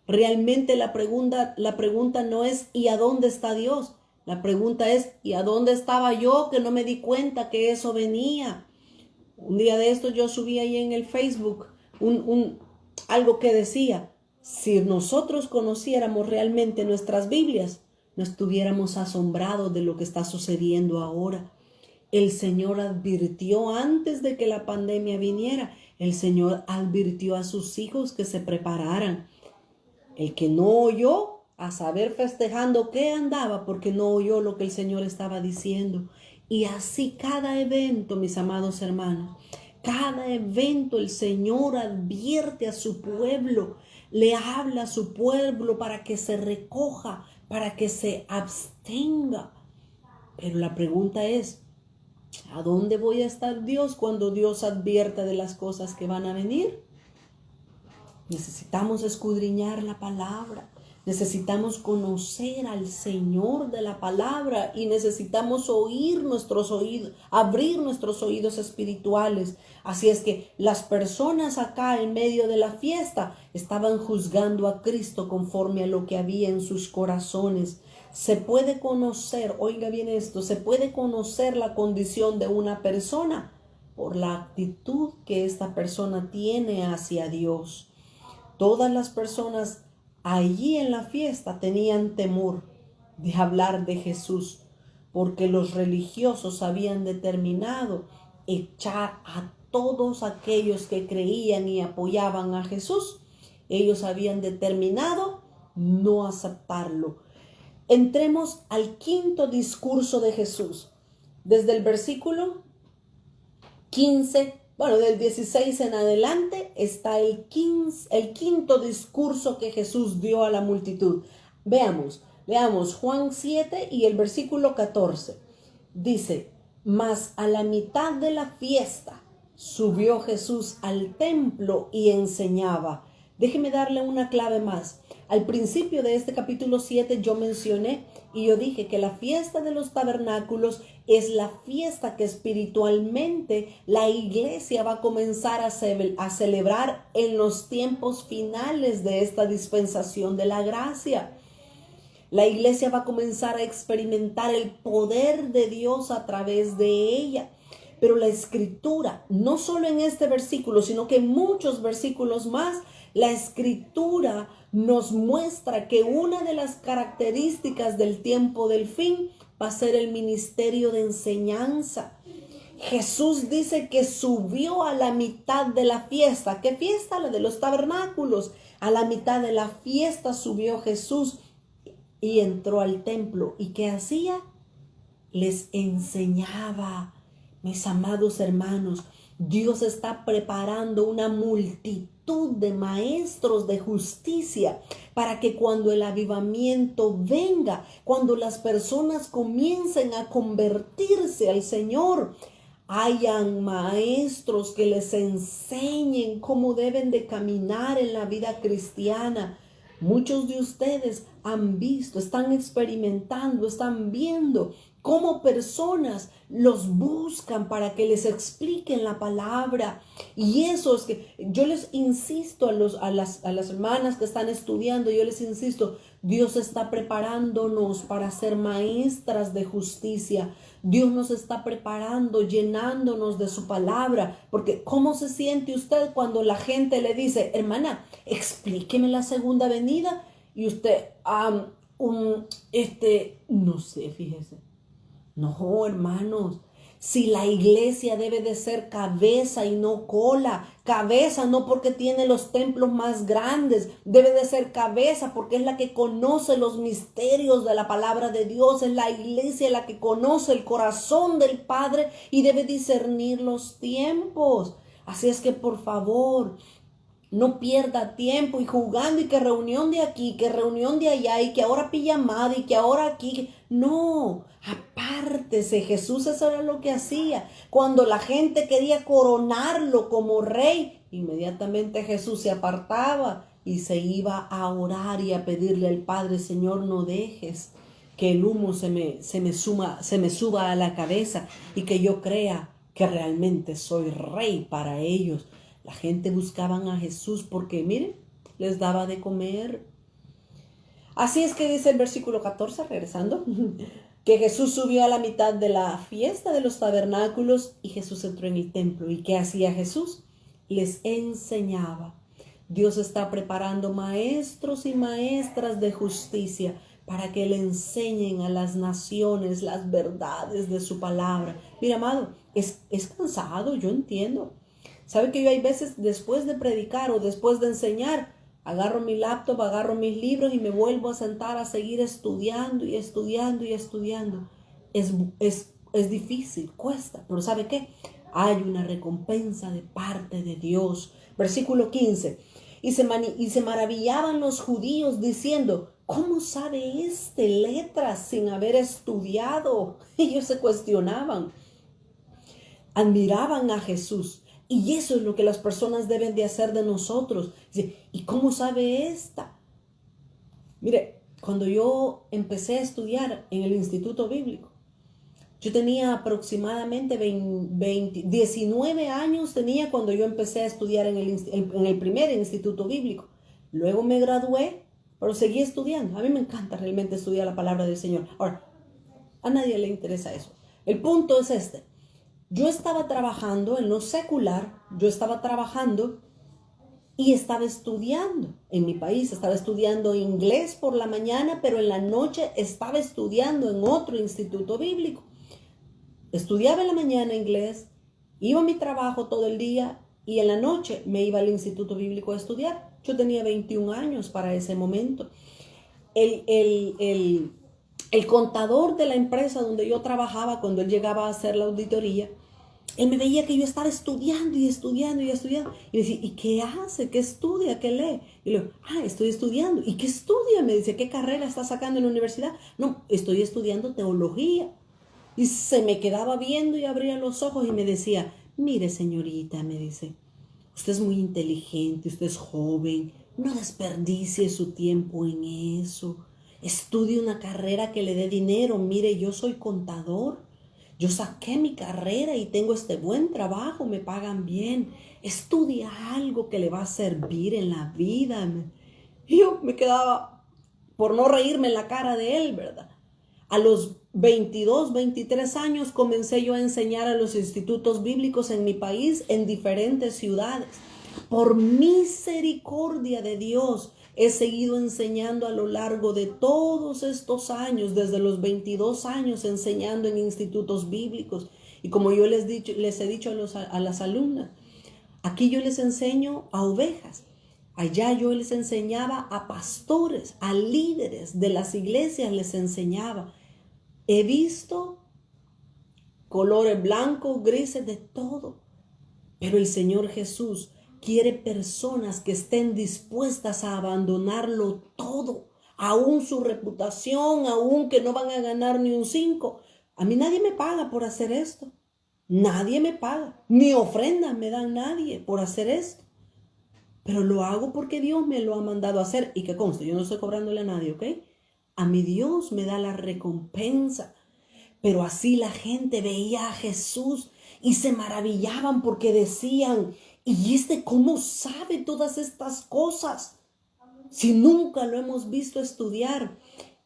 Realmente la pregunta no es ¿y a dónde está Dios? La pregunta es ¿y a dónde estaba yo que no me di cuenta que eso venía? Un día de esto yo subí ahí en el Facebook algo que decía, si nosotros conociéramos realmente nuestras Biblias, no estuviéramos asombrados de lo que está sucediendo ahora. El Señor advirtió antes de que la pandemia viniera, el Señor advirtió a sus hijos que se prepararan. El que no oyó, a saber festejando qué andaba, porque no oyó lo que el Señor estaba diciendo. Y así cada evento, mis amados hermanos, cada evento el Señor advierte a su pueblo, le habla a su pueblo para que se recoja, para que se abstenga. Pero la pregunta es, ¿a dónde voy a estar Dios cuando Dios advierta de las cosas que van a venir? Necesitamos escudriñar la palabra, necesitamos conocer al Señor de la palabra y necesitamos abrir nuestros oídos espirituales. Así es que las personas acá en medio de la fiesta estaban juzgando a Cristo conforme a lo que había en sus corazones. Se puede conocer, oiga bien esto, se puede conocer la condición de una persona por la actitud que esta persona tiene hacia Dios. Todas las personas allí en la fiesta tenían temor de hablar de Jesús, porque los religiosos habían determinado echar a todos aquellos que creían y apoyaban a Jesús. Ellos habían determinado no aceptarlo. Entremos al quinto discurso de Jesús. Desde el versículo 15, del 16 en adelante está el quinto discurso que Jesús dio a la multitud. Veamos Juan 7 y el versículo 14. Dice, mas a la mitad de la fiesta subió Jesús al templo y enseñaba. Déjeme darle una clave más. Al principio de este capítulo 7 yo mencioné y yo dije que la fiesta de los tabernáculos es la fiesta que espiritualmente la iglesia va a comenzar a celebrar en los tiempos finales de esta dispensación de la gracia. La iglesia va a comenzar a experimentar el poder de Dios a través de ella. Pero la escritura, no solo en este versículo, sino que en muchos versículos más, la escritura nos muestra que una de las características del tiempo del fin va a ser el ministerio de enseñanza. Jesús dice que subió a la mitad de la fiesta. ¿Qué fiesta? La de los tabernáculos. A la mitad de la fiesta subió Jesús y entró al templo. ¿Y qué hacía? Les enseñaba. Mis amados hermanos, Dios está preparando una multitud de maestros de justicia para que cuando el avivamiento venga, cuando las personas comiencen a convertirse al Señor, hayan maestros que les enseñen cómo deben de caminar en la vida cristiana. Muchos de ustedes han visto, están experimentando, están viendo cómo personas los buscan para que les expliquen la palabra. Y eso es que yo les insisto a las hermanas que están estudiando, yo les insisto, Dios está preparándonos para ser maestras de justicia. Dios nos está preparando, llenándonos de su palabra. Porque ¿cómo se siente usted cuando la gente le dice, hermana, explíqueme la segunda venida? Y usted, no sé, fíjese. No, hermanos, si la iglesia debe de ser cabeza y no cola, cabeza no porque tiene los templos más grandes, debe de ser cabeza porque es la que conoce los misterios de la palabra de Dios, es la iglesia la que conoce el corazón del Padre y debe discernir los tiempos. Así es que por favor, No pierda tiempo y jugando y que reunión de aquí, que reunión de allá y que ahora pijamada y que ahora aquí. No, apártese. Jesús eso era lo que hacía. Cuando la gente quería coronarlo como rey, inmediatamente Jesús se apartaba y se iba a orar y a pedirle al Padre, Señor, no dejes que el humo se me suba a la cabeza y que yo crea que realmente soy rey para ellos. La gente buscaban a Jesús porque, miren, les daba de comer. Así es que dice el versículo 14, regresando, que Jesús subió a la mitad de la fiesta de los tabernáculos y Jesús entró en el templo. ¿Y qué hacía Jesús? Les enseñaba. Dios está preparando maestros y maestras de justicia para que le enseñen a las naciones las verdades de su palabra. Mira, amado, es cansado, yo entiendo. ¿Sabe que yo hay veces después de predicar o después de enseñar, agarro mi laptop, agarro mis libros y me vuelvo a sentar a seguir estudiando y estudiando y estudiando? Es difícil, cuesta, pero ¿sabe qué? Hay una recompensa de parte de Dios. Versículo 15. Y se maravillaban los judíos diciendo, ¿cómo sabe letras sin haber estudiado? Ellos se cuestionaban. Admiraban a Jesús. Y eso es lo que las personas deben de hacer de nosotros. ¿Y cómo sabe esta? Mire, cuando yo empecé a estudiar en el Instituto Bíblico, yo tenía aproximadamente 19 años tenía cuando yo empecé a estudiar en el primer Instituto Bíblico. Luego me gradué, pero seguí estudiando. A mí me encanta realmente estudiar la palabra del Señor. Ahora, a nadie le interesa eso. El punto es este. Yo estaba trabajando en lo secular, yo estaba trabajando y estaba estudiando en mi país, estaba estudiando inglés por la mañana, pero en la noche estaba estudiando en otro instituto bíblico. Estudiaba en la mañana inglés, iba a mi trabajo todo el día y en la noche me iba al instituto bíblico a estudiar. Yo tenía 21 años para ese momento. El contador de la empresa donde yo trabajaba, cuando él llegaba a hacer la auditoría, él me veía que yo estaba estudiando y estudiando y estudiando. Y me decía, ¿y qué hace? ¿Qué estudia? ¿Qué lee? Y le digo, estoy estudiando. ¿Y qué estudia? Me dice, ¿qué carrera está sacando en la universidad? No, estoy estudiando teología. Y se me quedaba viendo y abría los ojos y me decía, mire señorita, me dice, usted es muy inteligente, usted es joven, no desperdicie su tiempo en eso. Estudie una carrera que le dé dinero. Mire, yo soy contador. Yo saqué mi carrera y tengo este buen trabajo, me pagan bien. Estudia algo que le va a servir en la vida. Y yo me quedaba por no reírme en la cara de él, ¿verdad? A los 22, 23 años comencé yo a enseñar a los institutos bíblicos en mi país, en diferentes ciudades. Por misericordia de Dios, he seguido enseñando a lo largo de todos estos años, desde los 22 años enseñando en institutos bíblicos. Y como yo les he dicho a las alumnas, aquí yo les enseño a ovejas. Allá yo les enseñaba a pastores, a líderes de las iglesias les enseñaba. He visto colores blancos, grises, de todo. Pero el Señor Jesús quiere personas que estén dispuestas a abandonarlo todo, aún su reputación, aún que no van a ganar ni un 5. A mí nadie me paga por hacer esto. Nadie me paga. Ni ofrenda me da nadie por hacer esto. Pero lo hago porque Dios me lo ha mandado a hacer. Y que conste, yo no estoy cobrándole a nadie, ¿ok? A mi Dios me da la recompensa. Pero así la gente veía a Jesús y se maravillaban porque decían, ¿y cómo sabe todas estas cosas? Si nunca lo hemos visto estudiar.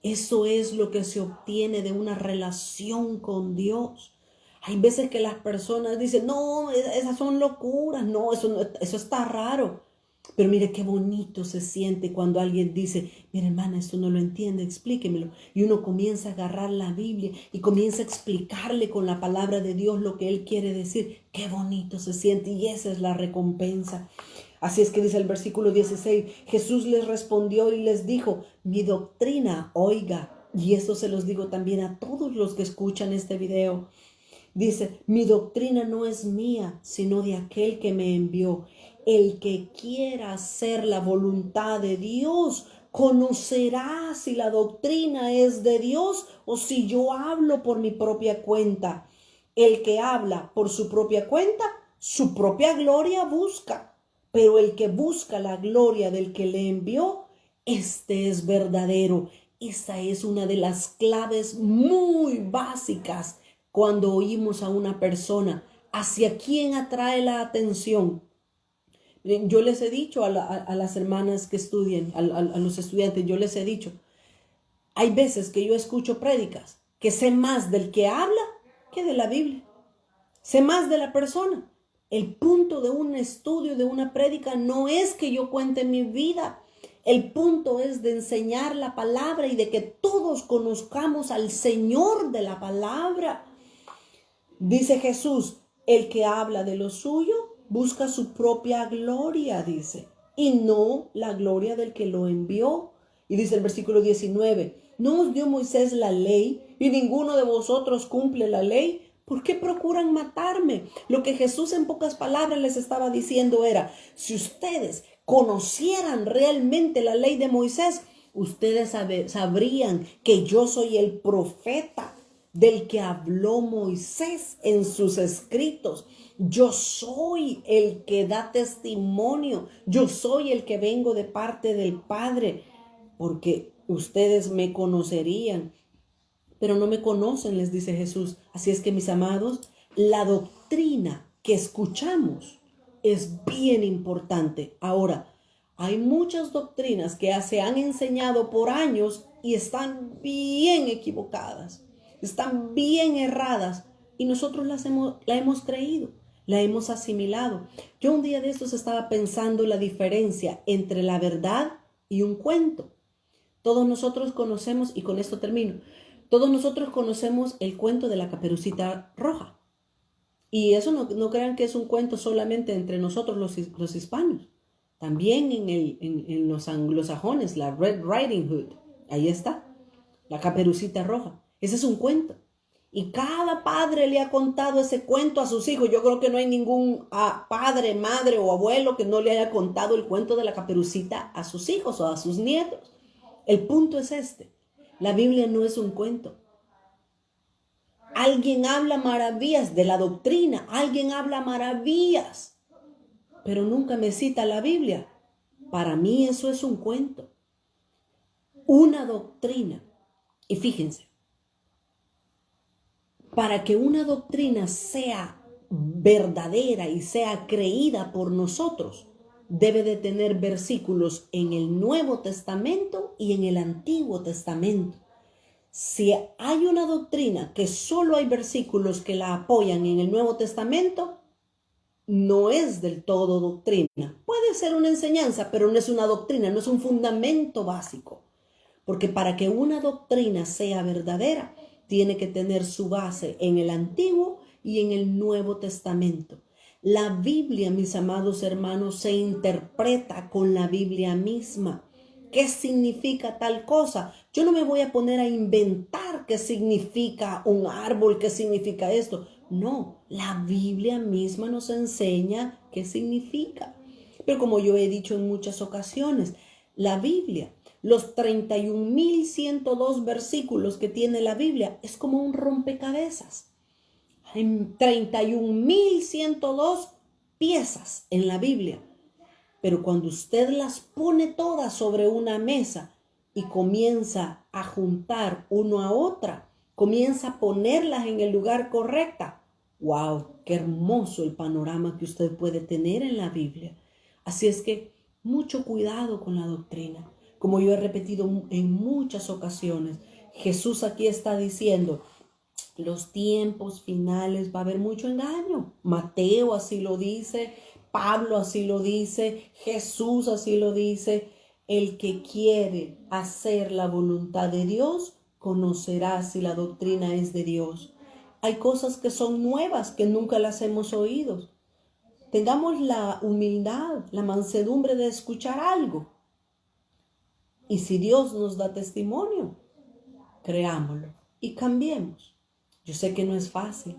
Eso es lo que se obtiene de una relación con Dios. Hay veces que las personas dicen, no, esas son locuras, no, eso está raro. Pero mire qué bonito se siente cuando alguien dice, mira hermana, esto no lo entiende, explíquemelo. Y uno comienza a agarrar la Biblia y comienza a explicarle con la palabra de Dios lo que Él quiere decir. Qué bonito se siente y esa es la recompensa. Así es que dice el versículo 16, Jesús les respondió y les dijo, mi doctrina, oiga, y esto se los digo también a todos los que escuchan este video, Dice, mi doctrina no es mía, sino de aquel que me envió. El que quiera hacer la voluntad de Dios conocerá si la doctrina es de Dios o si yo hablo por mi propia cuenta. El que habla por su propia cuenta, su propia gloria busca. Pero el que busca la gloria del que le envió, este es verdadero. Esa es una de las claves muy básicas cuando oímos a una persona. ¿Hacia quién atrae la atención? Yo les he dicho a las hermanas que estudian, a los estudiantes, yo les he dicho, hay veces que yo escucho prédicas que sé más del que habla que de la Biblia. Sé más de la persona. El punto de un estudio, de una prédica, no es que yo cuente mi vida. El punto es de enseñar la palabra y de que todos conozcamos al Señor de la palabra. Dice Jesús, el que habla de lo suyo busca su propia gloria, dice, y no la gloria del que lo envió. Y dice el versículo 19, ¿no os dio Moisés la ley y ninguno de vosotros cumple la ley? ¿Por qué procuran matarme? Lo que Jesús en pocas palabras les estaba diciendo era, si ustedes conocieran realmente la ley de Moisés, ustedes sabrían que yo soy el profeta del que habló Moisés en sus escritos. Yo soy el que da testimonio. Yo soy el que vengo de parte del Padre, porque ustedes me conocerían, pero no me conocen, les dice Jesús. Así es que, mis amados, la doctrina que escuchamos es bien importante. Ahora, hay muchas doctrinas que se han enseñado por años y están bien equivocadas, están bien erradas y nosotros la hemos creído, la hemos asimilado. Yo un día de estos estaba pensando la diferencia entre la verdad y un cuento. Todos nosotros conocemos, y con esto termino, todos nosotros conocemos el cuento de la Caperucita Roja. Y eso no crean que es un cuento solamente entre nosotros los hispanos. También en los anglosajones, la Red Riding Hood. Ahí está, la Caperucita Roja. Ese es un cuento. Y cada padre le ha contado ese cuento a sus hijos. Yo creo que no hay ningún padre, madre o abuelo que no le haya contado el cuento de la Caperucita a sus hijos o a sus nietos. El punto es este. La Biblia no es un cuento. Alguien habla maravillas de la doctrina, alguien habla maravillas, pero nunca me cita la Biblia. Para mí eso es un cuento. Una doctrina. Y fíjense, para que una doctrina sea verdadera y sea creída por nosotros, debe de tener versículos en el Nuevo Testamento y en el Antiguo Testamento. Si hay una doctrina que solo hay versículos que la apoyan en el Nuevo Testamento, no es del todo doctrina. Puede ser una enseñanza, pero no es una doctrina, no es un fundamento básico. Porque para que una doctrina sea verdadera, tiene que tener su base en el Antiguo y en el Nuevo Testamento. La Biblia, mis amados hermanos, se interpreta con la Biblia misma. ¿Qué significa tal cosa? Yo no me voy a poner a inventar qué significa un árbol, qué significa esto. No, la Biblia misma nos enseña qué significa. Pero como yo he dicho en muchas ocasiones, la Biblia, los 31.102 versículos que tiene la Biblia, es como un rompecabezas. Hay 31.102 piezas en la Biblia. Pero cuando usted las pone todas sobre una mesa y comienza a juntar uno a otra, comienza a ponerlas en el lugar correcto, ¡wow! ¡Qué hermoso el panorama que usted puede tener en la Biblia! Así es que mucho cuidado con la doctrina. Como yo he repetido en muchas ocasiones, Jesús aquí está diciendo, los tiempos finales va a haber mucho engaño. Mateo así lo dice, Pablo así lo dice, Jesús así lo dice. El que quiere hacer la voluntad de Dios, conocerá si la doctrina es de Dios. Hay cosas que son nuevas, que nunca las hemos oído. Tengamos la humildad, la mansedumbre de escuchar algo. Y si Dios nos da testimonio, creámoslo y cambiemos. Yo sé que no es fácil.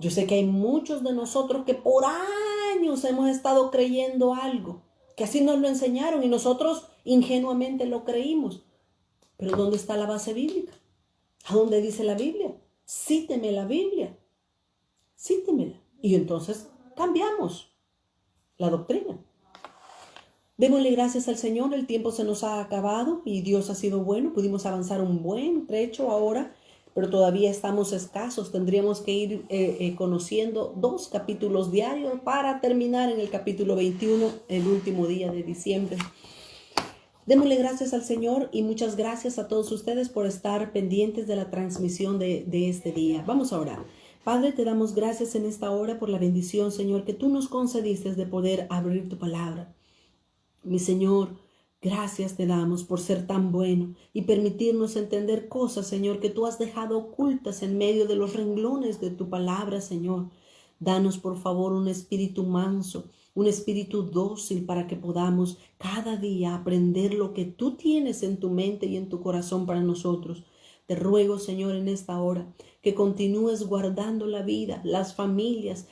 Yo sé que hay muchos de nosotros que por años hemos estado creyendo algo, que así nos lo enseñaron y nosotros ingenuamente lo creímos. Pero ¿dónde está la base bíblica? ¿A dónde dice la Biblia? Cíteme la Biblia. Cítemela. Y entonces cambiamos la doctrina. Démosle gracias al Señor, el tiempo se nos ha acabado y Dios ha sido bueno. Pudimos avanzar un buen trecho ahora, pero todavía estamos escasos. Tendríamos que ir conociendo 2 capítulos diarios para terminar en el capítulo 21, el último día de diciembre. Démosle gracias al Señor y muchas gracias a todos ustedes por estar pendientes de la transmisión de este día. Vamos a orar. Padre, te damos gracias en esta hora por la bendición, Señor, que tú nos concediste de poder abrir tu palabra. Mi Señor, gracias te damos por ser tan bueno y permitirnos entender cosas, Señor, que tú has dejado ocultas en medio de los renglones de tu palabra, Señor. Danos, por favor, un espíritu manso, un espíritu dócil para que podamos cada día aprender lo que tú tienes en tu mente y en tu corazón para nosotros. Te ruego, Señor, en esta hora que continúes guardando la vida, las familias,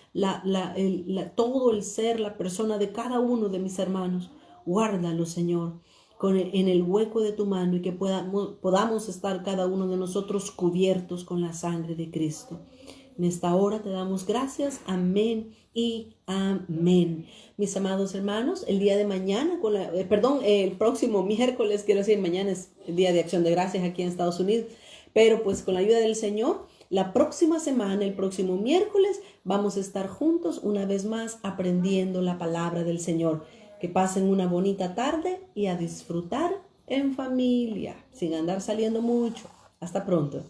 todo el ser, la persona de cada uno de mis hermanos. Guárdalo, Señor, en el hueco de tu mano y que podamos estar cada uno de nosotros cubiertos con la sangre de Cristo. En esta hora te damos gracias. Amén y amén. Mis amados hermanos, el día de mañana, el próximo miércoles, quiero decir, mañana es el Día de Acción de Gracias aquí en Estados Unidos, pero pues con la ayuda del Señor, la próxima semana, el próximo miércoles, vamos a estar juntos una vez más aprendiendo la palabra del Señor. Que pasen una bonita tarde y a disfrutar en familia, sin andar saliendo mucho. Hasta pronto.